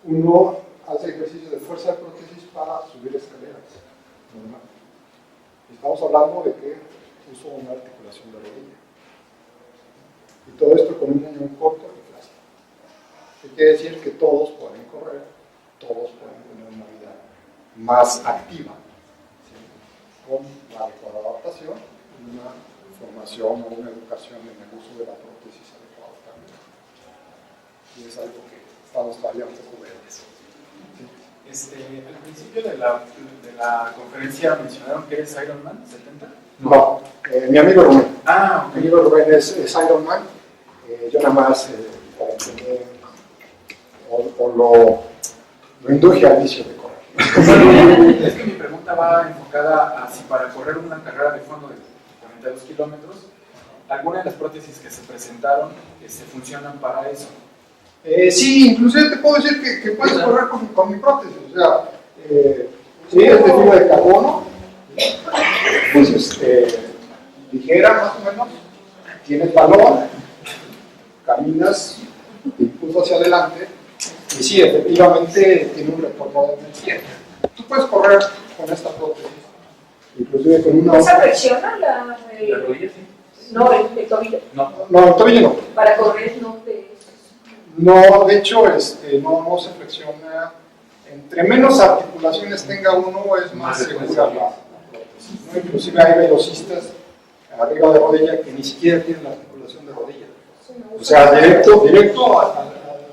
B: uno hace ejercicios de fuerza de prótesis para subir escaleras. Normal. Estamos hablando de que uso una articulación de rodilla. Y todo esto con un muñón corto y flácido. ¿Qué quiere decir? Que todos pueden correr, todos pueden tener una vida más activa, ¿sí? Con la adecuada adaptación y una formación o una educación en el uso de la prótesis adecuada también. Y es algo que estamos todavía un poco verdes.
G: Al principio de la conferencia mencionaron que eres Ironman 70.
B: No, mi amigo Romero.
G: Ah,
B: Mi amigo Rubén es Iron Man. Yo nada más para entender, lo induje al vicio de correr.
G: es que mi pregunta va enfocada a si para correr una carrera de fondo de 42 kilómetros, algunas de las prótesis que se presentaron funcionan para eso.
B: Sí, inclusive te puedo decir que puedes correr con mi prótesis. O sea, sí, es de fibra de carbono, pues ligera más o menos, tiene talón, caminas, te impulsa hacia adelante, y sí, efectivamente tiene un retorno de energía. Tú puedes correr con esta prótesis, inclusive con una
D: ¿Esa
B: otra.
D: flexiona
G: ¿La rodilla sí?
D: No, el tobillo.
G: No.
B: No, el tobillo no.
D: Para correr no te...
B: No, de hecho, no se flexiona. Entre menos articulaciones tenga uno, es más segura la prótesis, ¿no? Inclusive hay velocistas arriba de rodilla que ni siquiera tienen la articulación de rodilla. O sea, directo al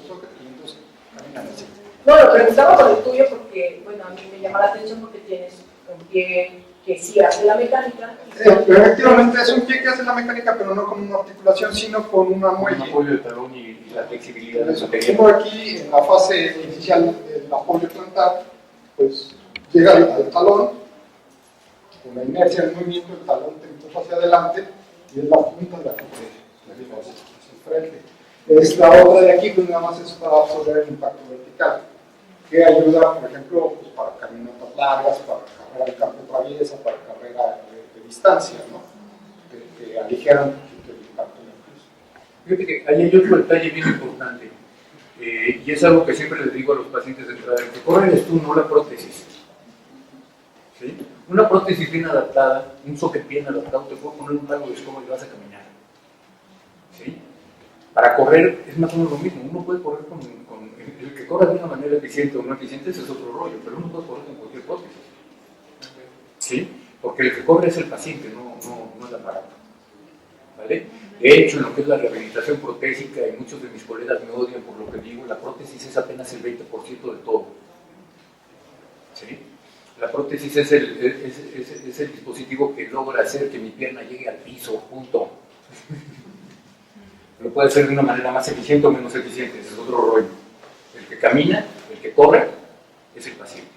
B: socket y entonces caminan así.
D: No, lo preguntaba por el tuyo porque, bueno, a mí me llama la atención porque tienes un pie que sí hace la mecánica.
B: Efectivamente, es un pie que hace la mecánica, pero no con una articulación, sino con una
G: Un
B: muelle.
G: apoyo de talón y la flexibilidad de
B: Eso,
G: su
B: por ejemplo, aquí en la fase inicial del apoyo plantar, pues llega al talón, con la inercia del movimiento, el talón te empuja hacia adelante y es la punta de la fase hacia el frente. Es la otra de aquí, pues nada más es para absorber el impacto vertical, que ayuda, por ejemplo, pues, para caminatas largas, para carrera de campo traviesa, para carrera de distancia, ¿no? Que aligeran un poquito el impacto en el piso.
H: Fíjate que ahí hay otro detalle bien importante, y es algo que siempre les digo a los pacientes de entrada: el que corre eres tú, no la prótesis. ¿Sí? Una prótesis bien adaptada, un socket bien adaptado, te puede poner un palo de escoba y vas a caminar. ¿Sí? Para correr es más o menos lo mismo. Uno puede correr con el que corre de una manera eficiente o no eficiente, ese es otro rollo, pero uno puede correr con cualquier prótesis. ¿Sí? Porque el que corre es el paciente, no el aparato. ¿Vale? De hecho, en lo que es la rehabilitación protésica, y muchos de mis colegas me odian por lo que digo, la prótesis es apenas el 20% de todo. ¿Sí? La prótesis es el dispositivo que logra hacer que mi pierna llegue al piso, punto. Lo puede hacer de una manera más eficiente o menos eficiente, ese es otro rollo. El que camina, el que corre, es el paciente.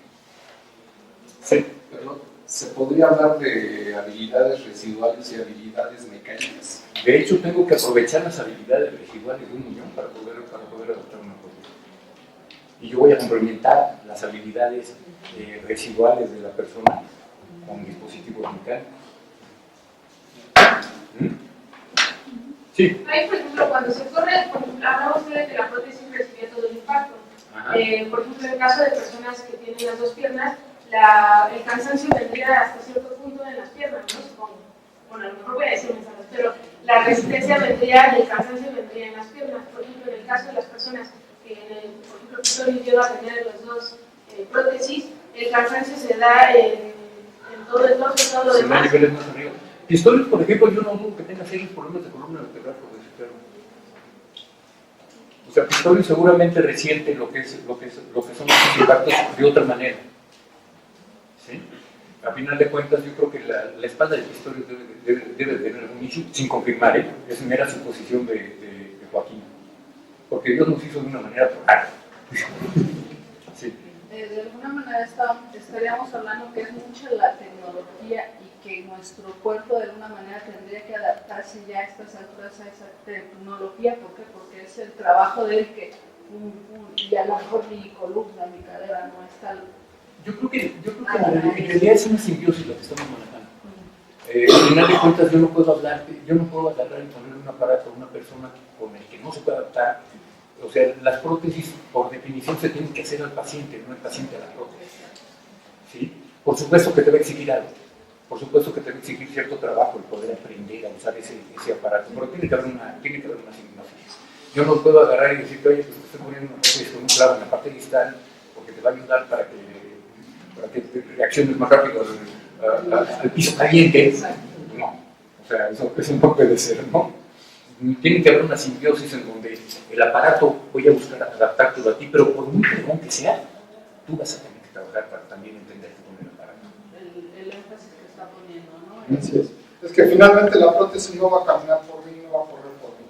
F: Sí, perdón. ¿Se podría hablar de habilidades residuales y habilidades mecánicas?
H: De hecho, tengo que aprovechar las habilidades residuales de un muñón para poder adoptar una prótesis. Y yo voy a complementar las habilidades residuales de la persona con dispositivos mecánicos. Sí.
C: Ahí, por ejemplo, cuando se corre, hablamos de que la prótesis recibe todo el impacto. Por ejemplo, en el caso de personas que tienen las dos piernas, el cansancio vendría hasta cierto punto en las piernas, ¿no? Supongo. Bueno, a lo mejor voy a decir mensajes, pero la resistencia vendría y el cansancio vendría en las piernas. Por ejemplo, en el caso de las personas que, por ejemplo, Pistorius lleva a tener los dos prótesis, el cansancio se da en todo el torso, todo lo demás.
H: Niveles más arriba. Pistorius, por ejemplo, yo no dudo que tenga serios problemas de columna vertebral por ese perro. O sea, Pistorius seguramente resiente lo que son los impactos de otra manera. ¿Sí? A final de cuentas, yo creo que la espalda de Pistorius debe tener algún issue, sin confirmar, es mera suposición de Joaquín. Porque Dios nos hizo de una manera rara. Sí.
I: De alguna manera estaríamos hablando que es mucha la tecnología y que nuestro cuerpo de alguna manera tendría que adaptarse ya a estas alturas a esa tecnología. ¿Por qué? Porque es el trabajo de él que y a lo mejor mi columna, mi cadera no está.
H: Yo creo que en realidad es una simbiosis la que estamos manejando. Al final de cuentas, yo no puedo agarrar y poner un aparato a una persona con el que no se puede adaptar. O sea, las prótesis, por definición, se tienen que hacer al paciente, no el paciente a la prótesis. ¿Sí? Por supuesto que te va a exigir algo. Por supuesto que te va a exigir cierto trabajo el poder aprender a usar ese aparato. Pero tiene que haber una simbiosis. Yo no puedo agarrar y decirte: oye, pues te estoy poniendo una prótesis con un clavo en la parte distal porque te va a ayudar para que te reacciones más rápido al piso caliente. No. O sea, eso no puede ser, ¿no? Tiene que haber una simbiosis en donde el aparato voy a buscar adaptártelo a ti, pero por muy pregón que sea, tú vas a tener que trabajar para también entenderte con el aparato.
I: El énfasis que está poniendo, ¿no?
B: Así es. Es que finalmente la prótesis no va a caminar por mí, no va a correr por mí.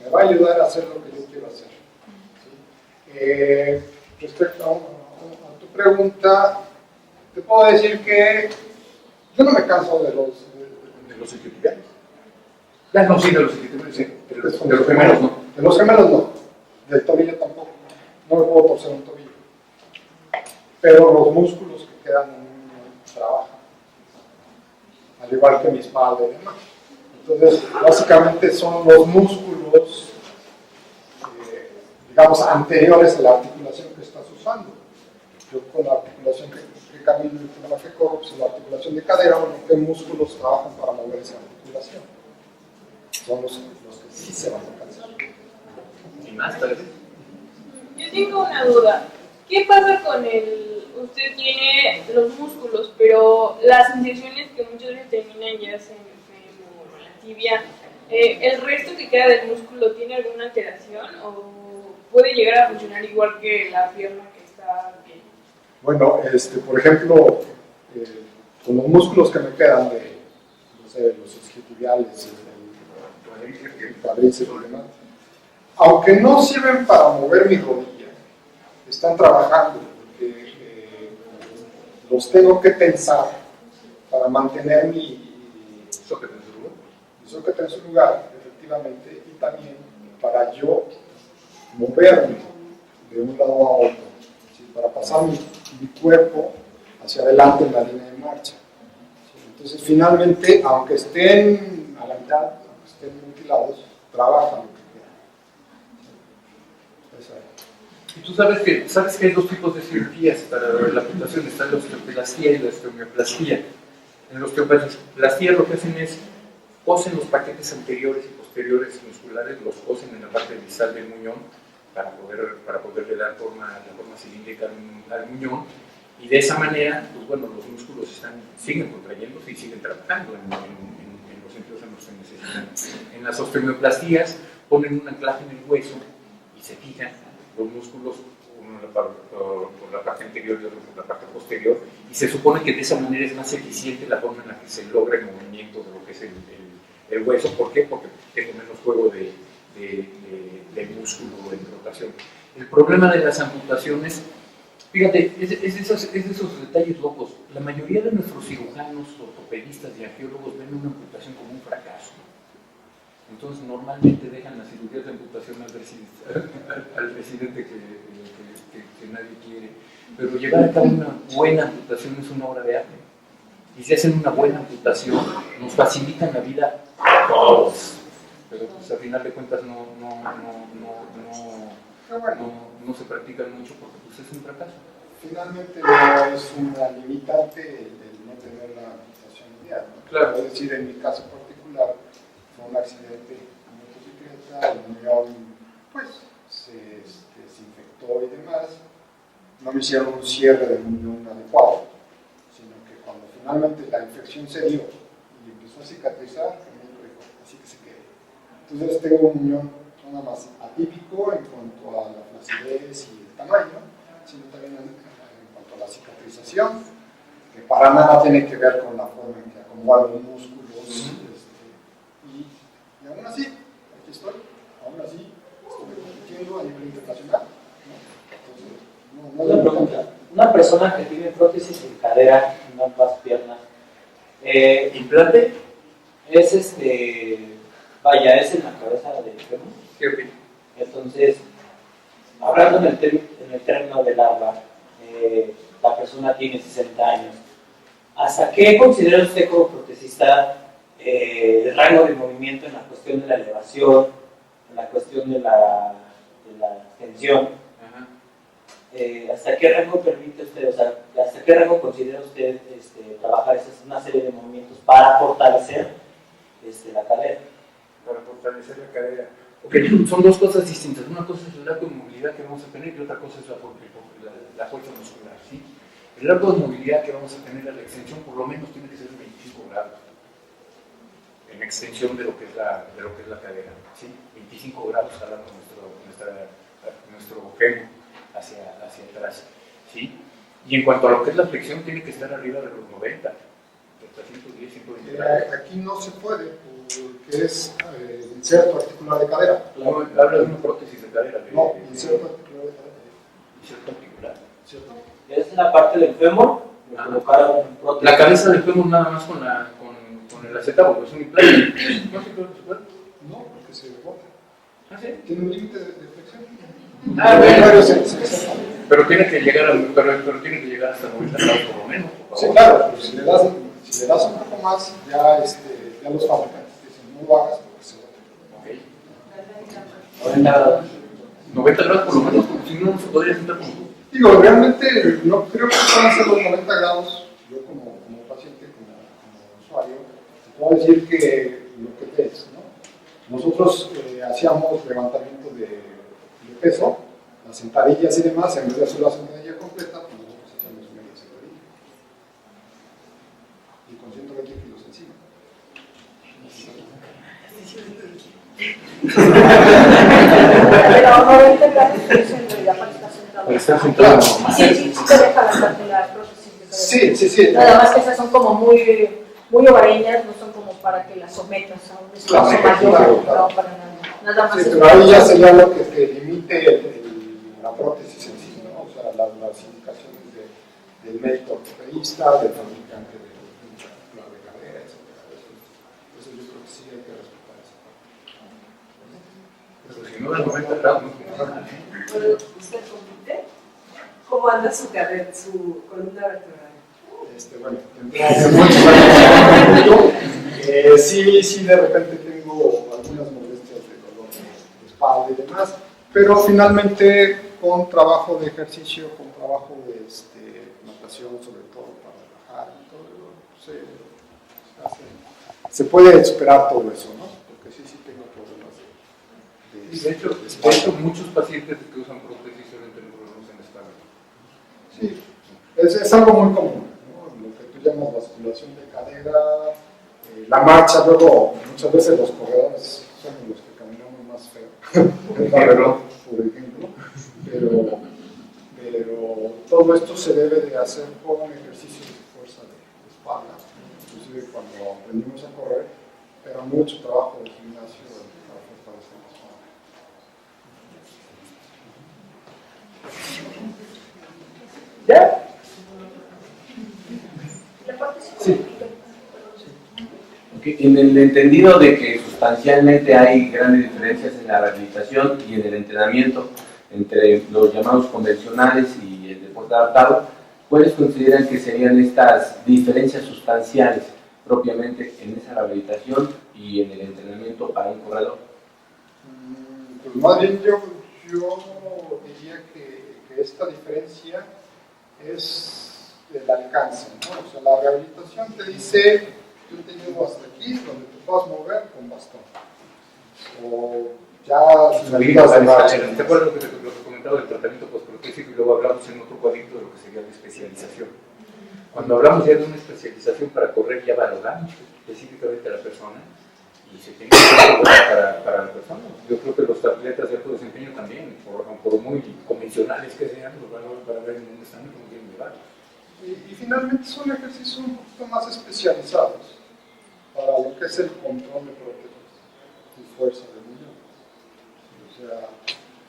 B: Me va a ayudar a hacer lo que yo quiero hacer. ¿Sí? Respecto a tu pregunta, te puedo decir que yo no me canso de los
H: isquiotibiales. No, sí, de los isquiotibiales, sí. De los gemelos no.
B: De los gemelos no. Del tobillo tampoco. No me puedo torcer un tobillo. Pero los músculos que quedan en mí trabajan. Al igual que mi espalda y demás. Entonces, básicamente son los músculos, digamos, anteriores a la articulación que estás usando. Yo con la articulación que camino y con la que corro, pues la articulación de cadera, bueno, ¿qué músculos trabajan para mover esa articulación? Son los que sí se van a cansar.
H: Y más, tal vez.
J: Yo tengo una duda. ¿Qué pasa con usted tiene los músculos, pero las incisiones que muchas veces terminan ya sea en el fémur o en la tibia, el resto que queda del músculo tiene alguna alteración o puede llegar a funcionar igual que la pierna que está bien?
B: Bueno, por ejemplo, con los músculos que me quedan de, no sé, los isquiotibiales, el cuádriceps y demás, aunque no sirven para mover mi rodilla, están trabajando, porque los tengo que tensar para mantener mi sóquete en su lugar, efectivamente, y también para yo moverme de un lado a otro, ¿sí? Para pasar mi cuerpo hacia adelante en la línea de marcha. ¿Sí? Entonces, finalmente, aunque estén a la mitad, aunque estén mutilados, trabajan lo que quieran. ¿Sí?
H: Y tú sabes que hay dos tipos de cirugías para la amputación. Está la osteoplastía y la osteomioplastia. En la osteoplastía lo que hacen es cosen los paquetes anteriores y posteriores musculares, los cosen en la parte distal del muñón para poderle dar la forma cilíndrica al muñón, y de esa manera, pues bueno, los músculos siguen contrayéndose y siguen trabajando en los sentidos en los que necesitan. En las osteomioplastías ponen un anclaje en el hueso y se fijan los músculos, uno por la parte anterior y otro por la parte posterior, y se supone que de esa manera es más eficiente la forma en la que se logra el movimiento de lo que es el hueso. ¿Por qué? Porque tengo menos juego de músculo en rotación. El problema de las amputaciones, fíjate, es de esos detalles locos. La mayoría de nuestros cirujanos, ortopedistas y arqueólogos ven una amputación como un fracaso. Entonces, normalmente dejan las cirugías de amputación al residente que nadie quiere. Pero llevar a cabo una buena amputación es una obra de arte. Y si hacen una buena amputación, nos facilitan la vida a todos. Pero pues a final de cuentas no se practican mucho porque pues, es un fracaso.
B: Finalmente no es una limitante el no tener la amputación ideal, ¿no?
H: Claro.
B: Es decir, en mi caso particular, fue un accidente en motocicleta, el muñón pues se infectó y demás, no me hicieron un cierre del muñón adecuado, sino que cuando finalmente la infección se dio y empezó a cicatrizar, el médico dijo, así que se quede. Entonces tengo un muñón no nada más atípico en cuanto a la flacidez y el tamaño, sino también en cuanto a la cicatrización, que para nada tiene que ver con la forma en que acomodan los músculos. Y aún así, aquí estoy, aún así estoy compitiendo a nivel internacional. ¿No?
K: Una pregunta. Una persona que tiene prótesis en cadera, en ambas piernas,
H: ¿implante?
K: Es vaya, es en la cabeza del fémur.
H: Sí, ok.
K: Entonces, hablando en el término del agua, la persona tiene 60 años. ¿Hasta qué considera usted como protesista el rango de movimiento en la cuestión de la elevación, en la cuestión de la extensión? ¿Hasta qué rango permite usted, o sea, hasta qué rango considera usted trabajar una serie de movimientos para fortalecer la cadera?
H: Para fortalecer la cadera. Okay, son dos cosas distintas. Una cosa es el arco de movilidad que vamos a tener y otra cosa es la fuerza muscular. ¿Sí? El arco de movilidad que vamos a tener a la extensión por lo menos tiene que ser de 25 grados en extensión de lo que es la cadera. ¿Sí? 25 grados jalando nuestro fémur hacia atrás. ¿Sí? Y en cuanto a lo que es la flexión, tiene que estar arriba de los 90, hasta 110, 120.
B: Aquí no se puede, porque es inserto articular de cadera.
H: Habla de una prótesis de cadera.
B: No, inserto articular de cadera.
H: Inserto articular.
B: ¿Cierto?
K: Es la parte del fémur, colocar un prótesis.
H: La cabeza del fémur nada más con el acetato, porque es un implante. ¿No se puede?
B: No, porque se bota.
H: ¿Ah, sí?
B: Tiene un límite de flexión.
H: Bueno. Pero tiene que llegar pero tiene que llegar hasta 90 grados por lo menos. Por
B: Sí,
H: favor.
B: claro, pero si le das un poco más, ya los fabricantes dicen, no lo hagas porque se bota.
H: 90 grados por lo menos, porque si no, no se podría sentar como tú.
B: Digo, realmente no creo que puedan ser los 90 grados. Yo como paciente, como usuario, te puedo decir que lo que ves, ¿no? Nosotros hacíamos levantamiento de peso, las sentadillas y demás, en vez de hacer la sentadilla completa, pues nosotros hacíamos media sentadilla. Y con 120 kilos encima.
D: Pero 90 grados es en realidad para estar sentado.
H: Para estar sentado.
D: Sí te deja las prótesis.
B: Sí.
D: Nada más que esas son como muy hogareñas, no son como para que las sometas a un esfuerzo mayor, no para nada. Nada más.
B: Sí, pero ahí ya sería lo que te limite la prótesis en sí, ¿no? O sea, las indicaciones del médico ortopedista, del fabricante de cadera, etc. Eso yo creo que sí hay que respetar esa parte.
H: Pero si no da 90 grados, no funciona.
E: ¿Usted compite? ¿Cómo anda su columna vertebral?
B: Bueno, sí, de repente tengo algunas molestias de dolor de espalda y demás, pero finalmente con trabajo de ejercicio, con trabajo de natación, sobre todo para relajar y todo, se puede superar todo eso, ¿no? Porque sí tengo problemas
H: De hecho, muchos pacientes que usan prótesis suelen tener problemas en la espalda.
B: Sí, es algo muy común, ¿no? Lo que tú llamas vasculación de cadera, la marcha, luego muchas veces los corredores son los que caminamos más feo, por ejemplo, pero todo esto se debe de hacer con ejercicios de fuerza de espalda, inclusive cuando aprendimos a correr, era mucho trabajo de gimnasio para fortalecer la espalda.
D: ¿Ya?
B: Sí.
K: En el entendido de que sustancialmente hay grandes diferencias en la rehabilitación y en el entrenamiento entre los llamados convencionales y el deporte adaptado, ¿cuáles consideran que serían estas diferencias sustanciales propiamente en esa rehabilitación y en el entrenamiento para un corredor?
B: Pues más bien yo diría que esta diferencia es el alcance, ¿no? O sea, la rehabilitación te dice, yo te llevo hasta aquí, donde te puedas mover con bastón. O ya sin ayudas de marcha.
H: ¿Te acuerdas lo que comentaba del tratamiento postprotésico y luego hablamos en otro cuadrito de lo que sería la especialización? Cuando hablamos ya de una especialización para correr, ya valoramos específicamente a la persona y se tiene que hacer para la persona. Yo creo que los atletas de alto desempeño también, por muy convencionales que sean, los valores para ver en dónde están y cómo quieren llevar.
B: Y finalmente son ejercicios un poquito más especializados para lo que es el control de prótesis y fuerza del niño. O sea,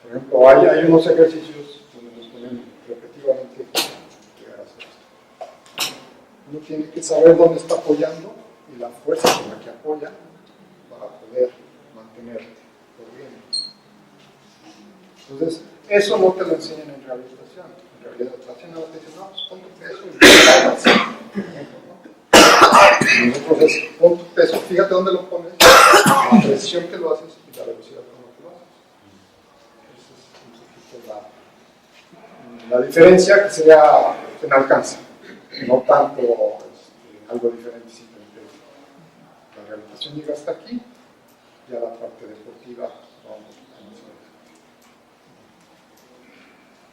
B: por ejemplo, hay unos ejercicios donde nos ponen repetitivamente llegar a hacer esto. Uno tiene que saber dónde está apoyando y la fuerza con la que apoya para poder mantenerte corriendo. Entonces, eso no te lo enseñan en rehabilitación. En rehabilitación no te dicen, no, pues pon tu peso y nosotros es, pon tu peso, fíjate dónde lo pones, la precisión que lo haces y la velocidad con la que lo haces. Esa es un poquito la diferencia, que sería en alcance, no tanto algo diferente, simplemente la rehabilitación llega hasta aquí, ya la parte deportiva vamos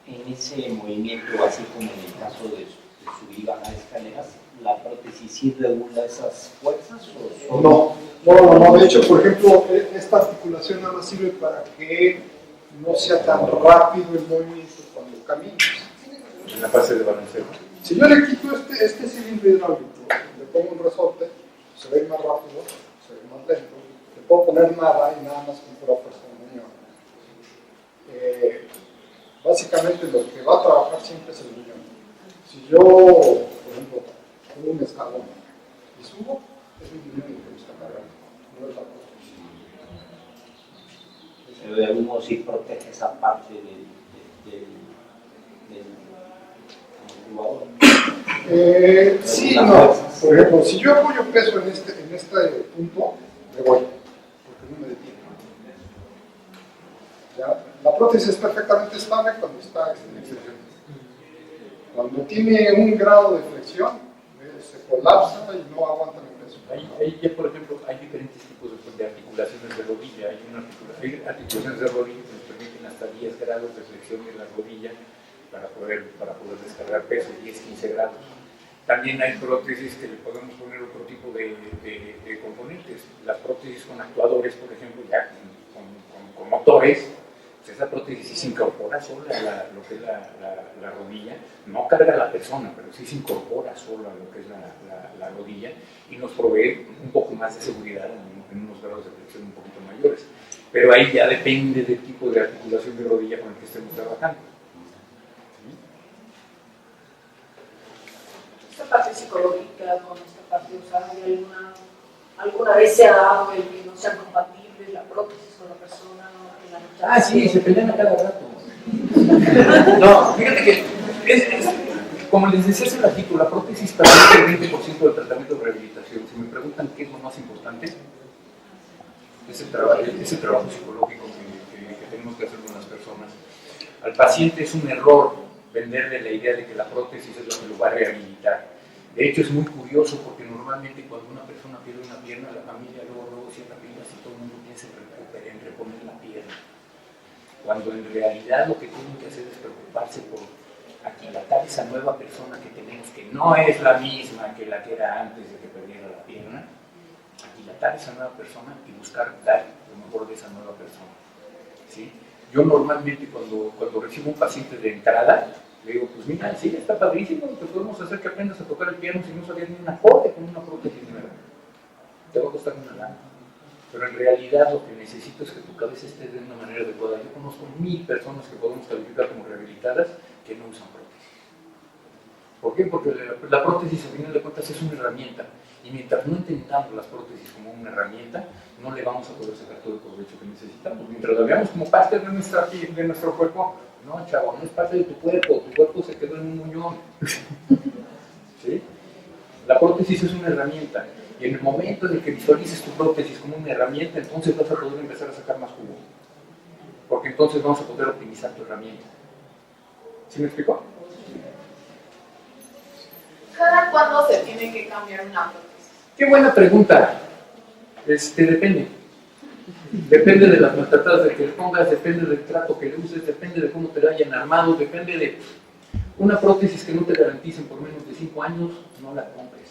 K: En ese movimiento, así como en el caso de subir y bajar escaleras, ¿la prótesis sí regula esas fuerzas?
B: No. De hecho, por ejemplo, esta articulación nada más sirve para que no sea tan rápido el movimiento cuando caminas.
H: En la fase de balanceo.
B: Si yo le quito este cilindro hidráulico, le pongo un resorte, se va a ir más rápido, se ve más lento. Le puedo poner nada y nada más con pura fuerza de unión. Básicamente lo que va a trabajar siempre es el unión. Si yo, por ejemplo, pongo un escalón y subo, es mi unión el que me está cargando, no es la cosa.
K: Pero de algún modo sí protege esa parte del jugador.
B: Sí, no. Por ejemplo, si yo apoyo peso en este punto, me voy, porque no me detiene. ¿Ya? La prótesis es perfectamente estable cuando está en extensión. Cuando tiene un grado de flexión, se colapsa y no aguanta el peso.
H: Ahí ya, por ejemplo, hay diferentes tipos de articulaciones de rodilla. Hay articulaciones de rodilla que nos permiten hasta 10 grados de flexión de la rodilla para poder descargar peso, 10-15 grados. También hay prótesis que le podemos poner otro tipo de componentes. Las prótesis con actuadores, por ejemplo, ya con motores, pues esa prótesis sí se incorpora sola lo que es la rodilla, no carga a la persona, pero sí se incorpora sola lo que es la rodilla y nos provee un poco más de seguridad en unos grados de flexión un poquito mayores. Pero ahí ya depende del tipo de articulación de rodilla con el que estemos trabajando.
D: Esta parte psicológica con esta parte, o sea, ¿hay alguna vez se ha dado el que no sean compatibles la prótesis con la persona?
H: Sí, se pelean a cada rato. No, fíjate que como les decía hace ratito, la prótesis permite el 20% del tratamiento de rehabilitación. Si me preguntan qué es lo más importante, es el trabajo psicológico que tenemos que hacer con las personas. Al paciente es un error venderle la idea de que la prótesis es lo que lo va a rehabilitar. De hecho, es muy curioso porque normalmente cuando una persona pierde una pierna, la familia luego cierra pilas y todo el mundo piensa en reponer la pierna. Cuando en realidad lo que tienen que hacer es preocuparse por aquilatar esa nueva persona que tenemos, que no es la misma que la que era antes de que perdiera la pierna, aquilatar esa nueva persona y buscar dar lo mejor de esa nueva persona. ¿Sí? Yo normalmente cuando recibo un paciente de entrada, le digo, pues mira, sí, está padrísimo, te podemos hacer que aprendas a tocar el piano si no sabías ni un acorde con una prótesis nueva. Te va a costar una lana. Pero en realidad lo que necesito es que tu cabeza esté de una manera adecuada. Yo conozco 1000 personas que podemos calificar como rehabilitadas que no usan prótesis. ¿Por qué? Porque la prótesis, al final de cuentas, es una herramienta. Y mientras no entendamos las prótesis como una herramienta, no le vamos a poder sacar todo el provecho que necesitamos. Mientras lo veamos como parte de nuestro cuerpo, no, chavo, no es parte de tu cuerpo se quedó en un muñón. ¿Sí? La prótesis es una herramienta. Y en el momento en el que visualices tu prótesis como una herramienta, entonces vas a poder empezar a sacar más jugo. Porque entonces vamos a poder optimizar tu herramienta. ¿Sí me explicó?
I: ¿Cada cuándo se tiene que cambiar una prótesis?
H: Qué buena pregunta. Depende. Depende de las maltratadas de que le pongas, depende del trato que le uses, depende de cómo te la hayan armado, depende de una prótesis que no te garanticen por menos de 5 años, no la compres.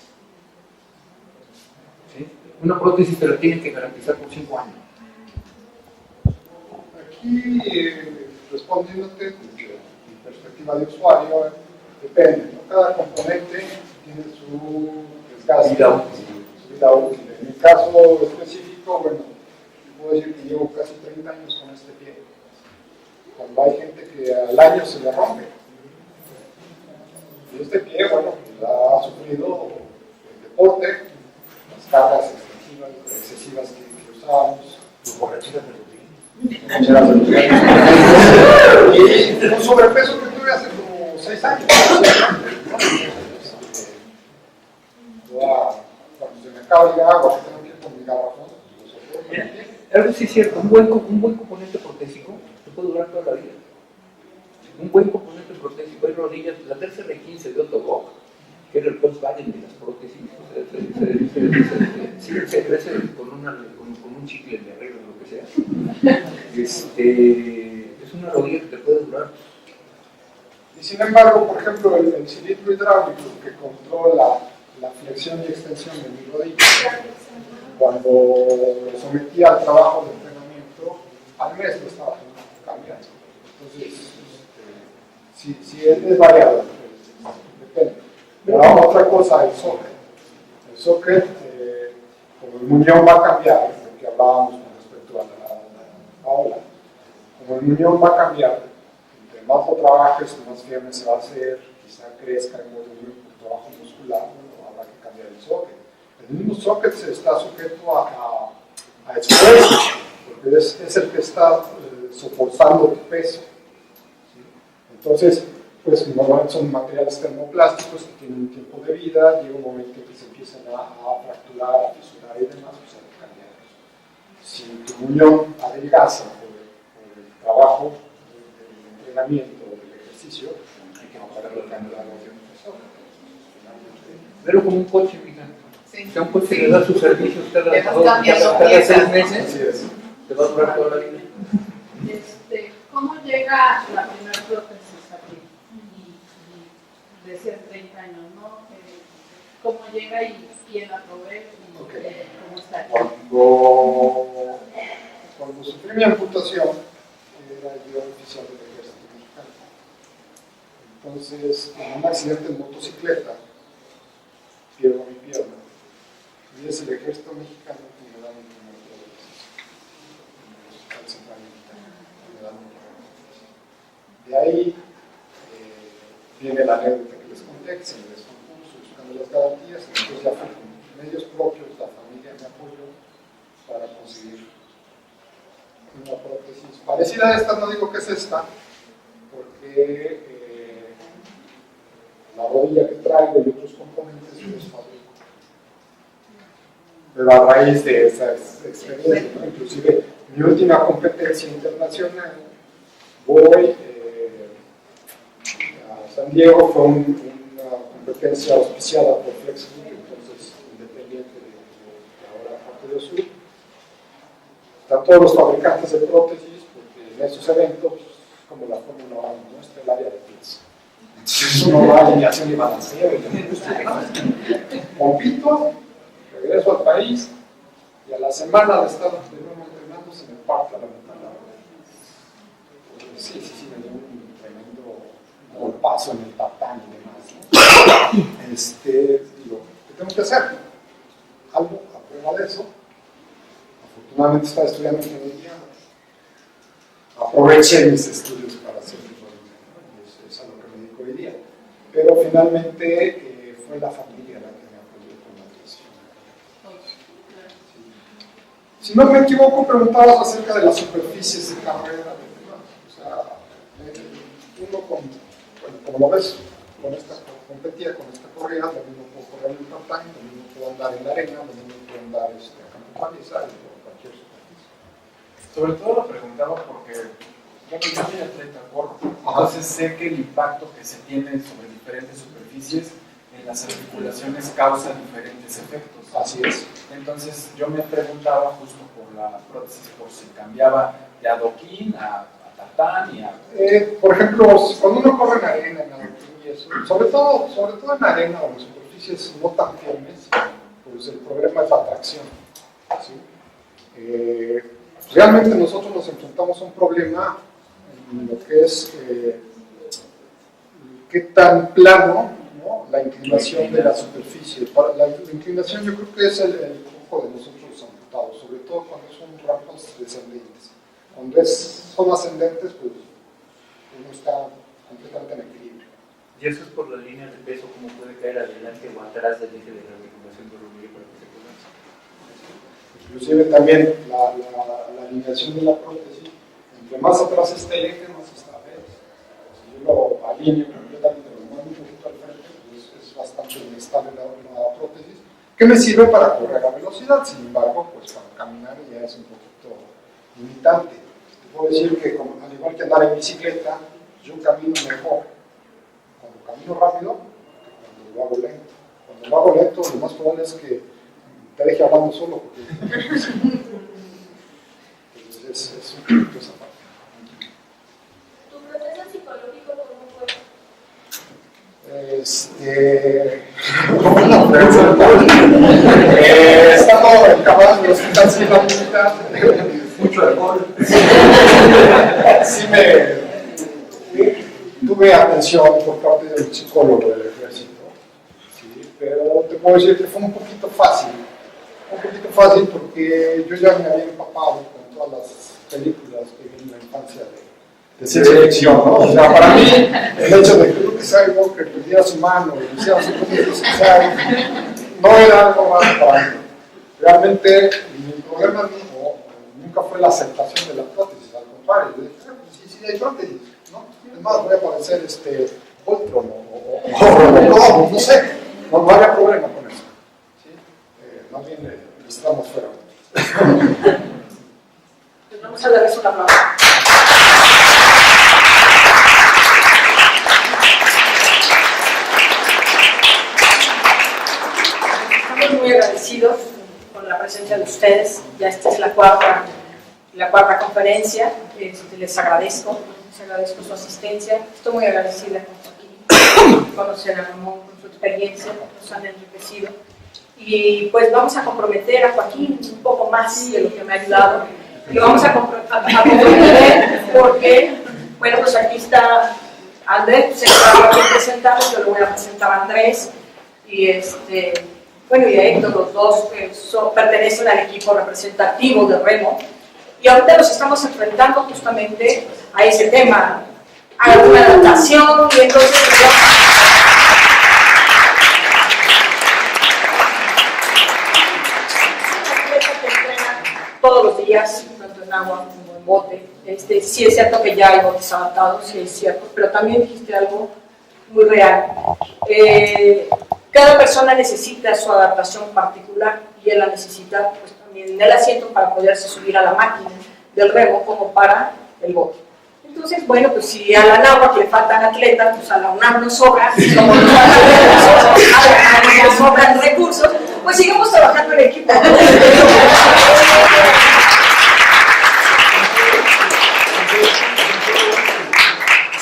H: ¿Sí? Una prótesis te la tienen que garantizar por 5 años.
B: Aquí, respondiéndote desde mi perspectiva de usuario, depende, ¿no? Cada componente tiene su desgaste, su vida útil. En mi caso específico, bueno, puedo decir que llevo casi 30 años con este pie. Cuando hay gente que al año se le rompe. Y este pie, bueno, ha sufrido el deporte, las cargas excesivas que usábamos,
H: Tus borracheras de los
B: y un sobrepeso que tuve hace como 6 años. Cuando se me acaba el agua, que tengo que ir con mi garrafón.
H: Algo sí es cierto, un buen componente protésico te puede durar toda la vida. Un buen componente protésico, hay rodillas, la tercera R15 de Otto Bock, que era el Volkswagen de las prótesis, se crece con un chicle de arreglo, lo que sea. Es una rodilla que te puede durar.
B: Y sin embargo, por ejemplo, el cilindro hidráulico que controla la flexión y extensión de mi rodilla, cuando lo sometía al trabajo de entrenamiento, al mes lo estaba cambiando. Entonces, si es variable, depende. Pero otra cosa, el socket. El socket muñón va a cambiar, lo que hablábamos con respecto a la ola, como el muñón va a cambiar, entre más lo trabajes, más firme se va a hacer, quizá crezca en volumen por trabajo muscular, bueno, habrá que cambiar el socket. El mismo socket se está sujeto a esfuerzo, porque es el que está soportando tu peso. ¿Sí? Entonces, pues normalmente son materiales termoplásticos que tienen un tiempo de vida, llega un momento en que se empiezan a fracturar, a fisurar y demás, pues hay que cambiarlos. Si tu muñón adelgaza por el trabajo del entrenamiento o del ejercicio, hay que bajarlo de cambiar la orientación.
H: Verlo como un coche, mija.
I: Sí.
H: O sea, un coche le da sus servicios cada
I: piezas.
H: 6 meses.
B: Así es.
H: Te va a durar toda la vida.
I: ¿Cómo llega la primera prótesis aquí? De ser 30 años, ¿no? ¿Cómo llega y quién la provee?
B: Okay.
I: ¿Cómo está?
B: Cuando sufrí mi amputación, era yo oficial del ejército mexicano. Entonces, en un accidente en motocicleta, pierdo mi pierna. Y es el ejército mexicano que me da mi primer prótesis en el Hospital Central Militar. Me dan mi primer prótesis. De ahí viene la anécdota que les conté, que se me descompuso buscando las garantías, y entonces ya fue con medios propios, la familia me apoyó para conseguir una prótesis parecida a esta. No digo que es esta, porque la rodilla que traigo y otros componentes yo los fabrico. Pero a raíz de esa experiencia, ¿no? Inclusive mi última competencia internacional, voy a San Diego, fue una competencia auspiciada por Flexbook, entonces independiente de ahora parte de Sur. Están todos los fabricantes de prótesis, porque en esos eventos, como la Fórmula 1, ¿no? Está el área de pits. Entonces uno va a alineación y balanceo, y compito, regreso al país, y a la semana de estar de nuevo entrenando se me parte a la mitad de la rodilla. Sí, me dio un tremendo golpazo en el tatán y demás, ¿no? Digo, ¿qué tengo que hacer? Algo a prueba de eso. Afortunadamente estaba estudiando ingeniería. Aproveché mis estudios para hacer mi rodilla, ¿no? Y es a lo que me dedico hoy día. Pero finalmente fue la familia la que me apoyó con la decisión. Si no me equivoco, preguntabas acerca de las superficies de carrera. O sea, uno como lo ves, competía con esta correa, lo mismo puedo correr en un tatán, lo mismo puedo andar en la arena, lo mismo puedo andar a campo palizado o cualquier superficie.
G: Sobre todo lo preguntaba porque yo soy atleta, corro, entonces sé que el impacto que se tiene sobre diferentes superficies en las articulaciones causa diferentes efectos.
B: Así es.
G: Entonces yo me preguntaba justo por la prótesis, por si cambiaba de adoquín a tatán y a...
B: por ejemplo, cuando uno corre en arena, en adoquín y eso, sobre todo en arena o en superficies no tan firmes, pues el problema es la tracción. ¿Sí? Realmente nosotros nos enfrentamos a un problema en lo que es qué tan plano, ¿no? La inclinación de la superficie. Para la inclinación yo creo que es el foco de nosotros los amputados, sobre todo cuando son rampas descendentes. Cuando son ascendentes, pues uno está completamente en equilibrio.
H: ¿Y eso es por las líneas de peso, cómo puede caer adelante o atrás del eje de la articulación del rodillo para que se pueda?
B: Inclusive también la alineación de la prótesis, entre más atrás esté el eje, más estable es. Si yo lo alineo completamente, lo mando un poquito al frente, pues es bastante inestable la prótesis, que me sirve para correr a velocidad. Sin embargo, pues para caminar ya es un poquito limitante. Te puedo decir que al igual que andar en bicicleta, yo camino mejor cuando camino rápido que cuando lo hago lento. Cuando lo hago lento, lo más probable es que te deje hablando solo, porque entonces es un poquito esa parte.
C: ¿Tu proceso psicológico cómo fue?
B: Estando encabrado en el hospital Central Militar, mucho alcohol. Sí tuve atención por parte del psicólogo del ejército, sí, pero te puedo decir que fue un poquito fácil muy fácil porque yo ya me había empapado con todas las películas que vi en la infancia de ciencia ficción, ¿no? O sea, para mí, el hecho de que Luke Skywalker perdiera su mano y hiciera su propio no era algo más para mí. Realmente, mi problema nunca fue la aceptación de la prótesis, al contrario. Yo dije, pues sí hay prótesis, ¿no? Es más, voy a parecer Voltron o no sé, no había problema con eso. ¿Sí? Más bien estamos fuera.
D: Pues vamos a darles un aplauso. Estamos muy agradecidos con la presencia de ustedes. Ya esta es la cuarta conferencia. Les agradezco su asistencia. Estoy muy agradecida con conocer a Ramón, con su experiencia, nos han enriquecido. Y pues vamos a comprometer a Joaquín un poco más de lo que me ha ayudado. Y vamos a comprometer porque, bueno, pues aquí está Andrés, se va a presentar, yo lo voy a presentar a Andrés. Y bueno, y a Héctor, los dos pertenecen al equipo representativo de Remo. Y ahorita nos estamos enfrentando justamente a ese tema, a una adaptación, y entonces todos los días, tanto en agua como en bote. Sí es cierto que ya hay botes adaptados, sí es cierto, pero también dijiste algo muy real. Cada persona necesita su adaptación particular y él la necesita pues, también en el asiento para poderse subir a la máquina del remo como para el bote. Entonces, bueno, pues si a la náhuatl le faltan atletas, pues a la UNAM nos sobra, como nos sobran recursos, pues sigamos trabajando en equipo.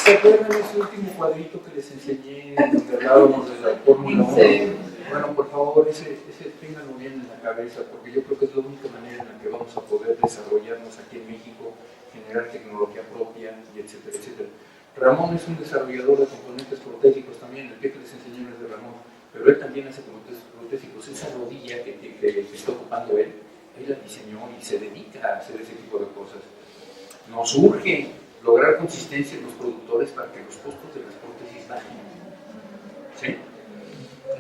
H: ¿Se acuerdan de ese último cuadrito que les enseñé donde hablábamos de la Fórmula 1? Sí. Bueno, por favor, ese ténganlo bien en la cabeza, porque yo creo que es la única manera en la que vamos a poder desarrollarnos aquí en México, generar tecnología propia, y etcétera, etcétera. Ramón es un desarrollador de componentes protésicos también, el pie que les enseñé es de Ramón, pero él también hace componentes protésicos. Esa rodilla que está ocupando él la diseñó y se dedica a hacer ese tipo de cosas. Nos urge lograr consistencia en los productores para que los costos de las prótesis bajen. ¿Sí?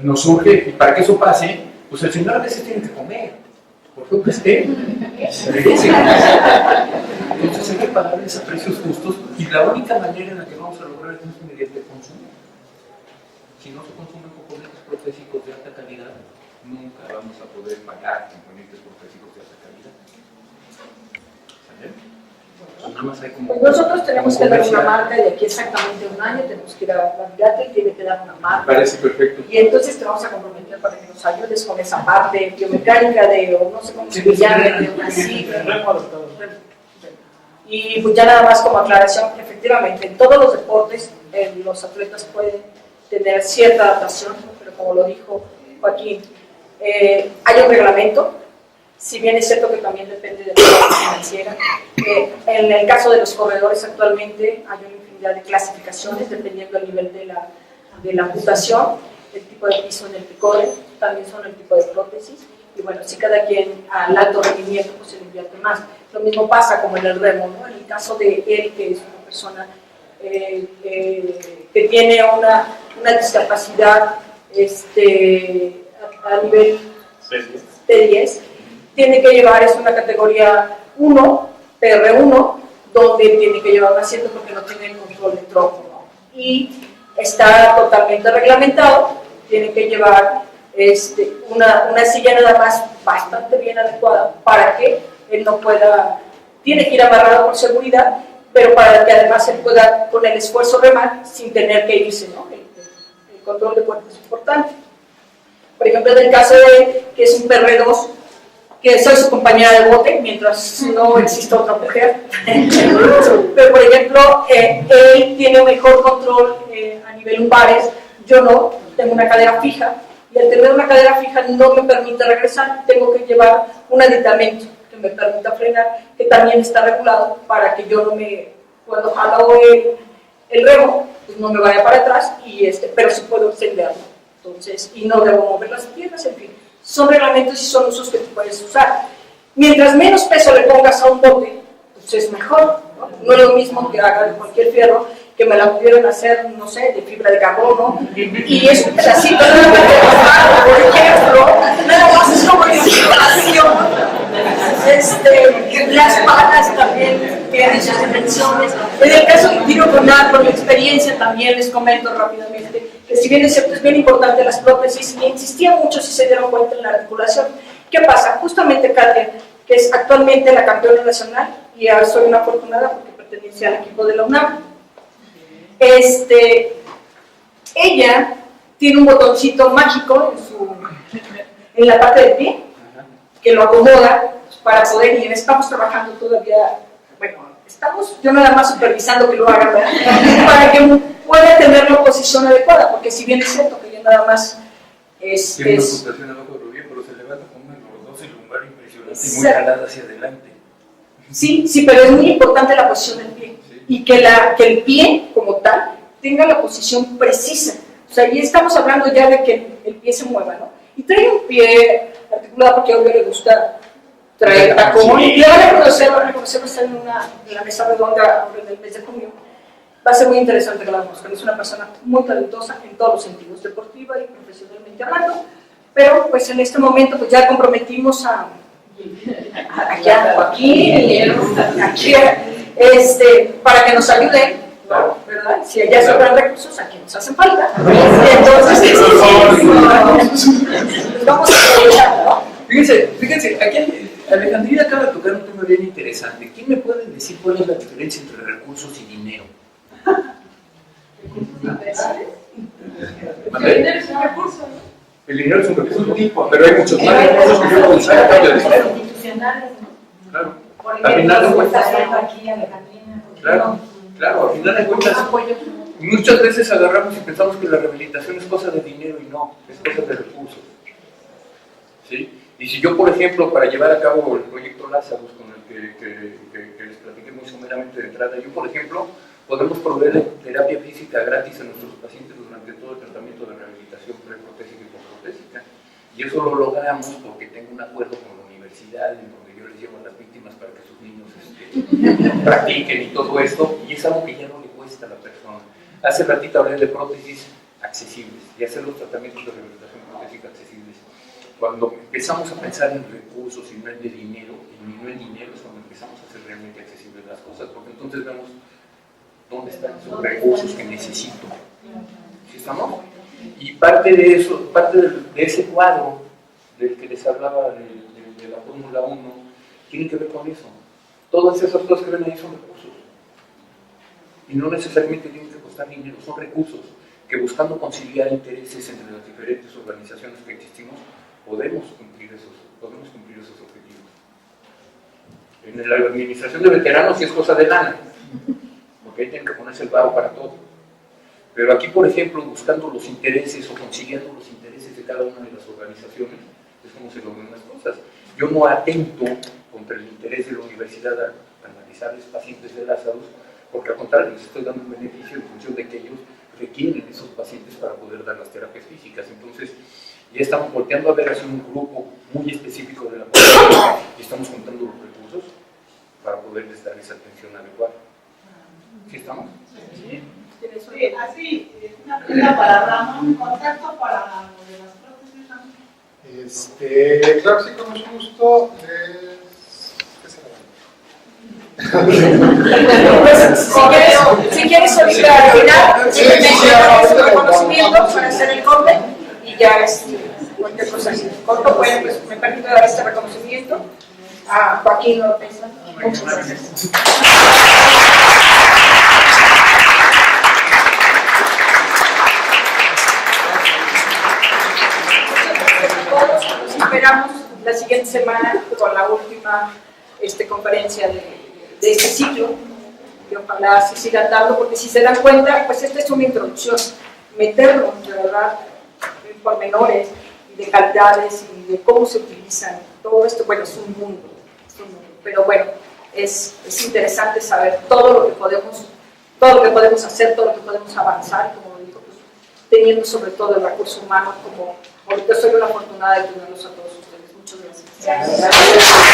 H: Nos urge, y para que eso pase, pues el señor a veces tiene que comer, por favor que esté. Entonces hay que pagarles a precios justos, y la única manera en la que vamos a lograr esto es mediante consumo. Si no se consumen componentes protésicos de alta calidad, nunca vamos a poder pagar componentes protésicos de alta calidad. ¿Saben? Nada más hay como
D: pues nosotros tenemos que dar una marca de aquí exactamente un año, tenemos que ir a la Virata y tiene que dar una marca.
H: Parece perfecto.
D: Y entonces te vamos a comprometer para que nos ayudes con esa parte biomecánica o no sé cómo se llame, de una sigla. Y pues ya nada más como aclaración, efectivamente, en todos los deportes los atletas pueden tener cierta adaptación, pero como lo dijo Joaquín, hay un reglamento. Si bien es cierto que también depende de la parte financiera, en el caso de los corredores actualmente hay una infinidad de clasificaciones dependiendo del nivel de la amputación, el tipo de piso en el que corren, también son el tipo de prótesis, y bueno, si cada quien al alto rendimiento pues se le invierte más. Lo mismo pasa como en el remo, ¿no? En el caso de él, que es una persona que tiene una discapacidad a nivel T10, tiene que llevar, es una categoría 1, PR1, donde tiene que llevar un asiento porque no tiene control de tronco, ¿no? Y está totalmente reglamentado, tiene que llevar una silla nada más bastante bien adecuada para que él no pueda, tiene que ir amarrado por seguridad, pero para que además él pueda con el esfuerzo remar sin tener que irse, ¿no? El control de cuerpo es importante. Por ejemplo, en el caso de que es un PR2, que soy su compañera de bote mientras no exista otra mujer. Pero, por ejemplo, él tiene mejor control a nivel lumbares, yo no, tengo una cadera fija, y al tener una cadera fija no me permite regresar, tengo que llevar un aditamento que me permita frenar, que también está regulado para que yo no me, cuando jalo el remo, pues no me vaya para atrás, pero sí puedo extenderlo. Entonces, y no debo mover las piernas, en fin. son reglamentos y son usos que tú puedes usar. Mientras menos peso le pongas a un bote, pues es mejor, ¿no? No es lo mismo que haga de cualquier fierro, que me la pudieran hacer, no sé, de fibra de carbono, y es un pedacito de plástico, por ejemplo, nada más es como ilustración. Las palas también tienen sus dimensiones. En el caso de tiro con arco, la experiencia también les comento rápidamente que si bien es cierto, es bien importante las prótesis, y insistía mucho si se dieron cuenta en la articulación. ¿Qué pasa? Justamente Katia, que es actualmente la campeona nacional, y ya soy una afortunada porque pertenece al equipo de la UNAM. Ella tiene un botoncito mágico en la parte del pie que lo acomoda para poder ir. Estamos trabajando todavía, bueno, yo nada más supervisando que lo hagan, ¿verdad? Para que pueda tener la posición adecuada, porque si bien es cierto que yo nada más
H: tiene una puntuación abajo del rodillo, pero se levanta con una lordosis lumbar impresionante y muy jalada hacia adelante.
D: Sí, pero es muy importante la posición del pie, sí. Y que el pie como tal tenga la posición precisa. O sea, y estamos hablando ya de que el pie se mueva, ¿no? Y trae un pie articulado porque a Olga le gusta traer tacón. Y le van a conocer, va a estar en la mesa redonda ahora en el mes de junio. Va a ser muy interesante que la conozcan. Es una persona muy talentosa en todos los sentidos, deportiva y profesionalmente hablando. Pero pues en este momento pues ya comprometimos a Joaquín, para que nos ayude, ¿no? ¿Verdad? Si allá sobran recursos, aquí nos hacen falta. Entonces, vamos a aprovechar, ¿no?
H: Fíjense, aquí Alejandrina acaba de tocar un tema bien interesante. ¿Quién me puede decir cuál es la diferencia entre recursos y dinero?
J: El dinero es un recurso, ¿no?
H: El dinero es un recurso, pero hay muchos más recursos que yo puedo usar a cambio de dinero.
L: Institucionales, ¿no?
H: Claro.
L: Por
H: Al final de
L: ejemplo,
H: cuentas.
L: está haciendo aquí Alejandrina.
H: Claro, al final de cuentas. Muchas veces agarramos y pensamos que la rehabilitación es cosa de dinero y no, es cosa de recursos. ¿Sí? Y si yo, por ejemplo, para llevar a cabo el proyecto Lazarus, con el que les platiqué muy someramente de entrada, yo, por ejemplo, podemos proveer terapia física gratis a nuestros pacientes durante todo el tratamiento de rehabilitación preprotésica y postprotésica. Y eso lo logramos porque tengo un acuerdo con la universidad en donde yo les llevo a las víctimas para que sus niños practiquen y todo esto, y es algo que ya no le cuesta a la persona. Hace ratito hablé de prótesis accesibles y hacer los tratamientos de rehabilitación protésica accesibles. Cuando empezamos a pensar en recursos y no en dinero, es cuando empezamos a hacer realmente accesibles las cosas, porque entonces vemos dónde están esos recursos que necesito. ¿Sí estamos? Y parte de eso, parte de ese cuadro del que les hablaba de la Fórmula 1, tiene que ver con eso. Todas esas cosas que ven ahí son recursos. Y no necesariamente tienen que costar dinero, son recursos que, buscando conciliar intereses entre las diferentes organizaciones que existimos, podemos cumplir esos objetivos. En la administración de veteranos sí es cosa de lana, porque ahí tienen que ponerse el varo para todo. Pero aquí, por ejemplo, buscando los intereses o conciliando los intereses de cada una de las organizaciones, es como se logran las cosas. Yo no atento contra el interés de la universidad a analizarles pacientes de Lazarus, porque al contrario, les estoy dando un beneficio en función de que ellos requieren esos pacientes para poder dar las terapias físicas. Entonces, ya estamos volteando a ver hacia un grupo muy específico de la población y estamos juntando los recursos para poderles dar esa atención adecuada. ¿Sí estamos?
I: Sí. Sí, así, una pregunta para Ramón, contacto para lo de las prótesis.
B: Claro, sí, con mucho gusto.
D: Si quieres ahorita al final, el reconocimiento para hacer el corte y ya cualquier cosa así. Corto, bueno, pues me permito dar este reconocimiento a Joaquín López. Muchas gracias. Nos esperamos la siguiente semana con la última conferencia de este ciclo, que ojalá se sigan dando, porque si se dan cuenta, pues esta es una introducción, meternos de verdad en pormenores y de calidades y de cómo se utilizan todo esto. Bueno, es un mundo, pero bueno, es interesante saber todo lo que podemos hacer, todo lo que podemos avanzar, como digo, pues, teniendo sobre todo el recurso humano Porque soy una afortunada de tenerlos a todos ustedes. Muchas gracias.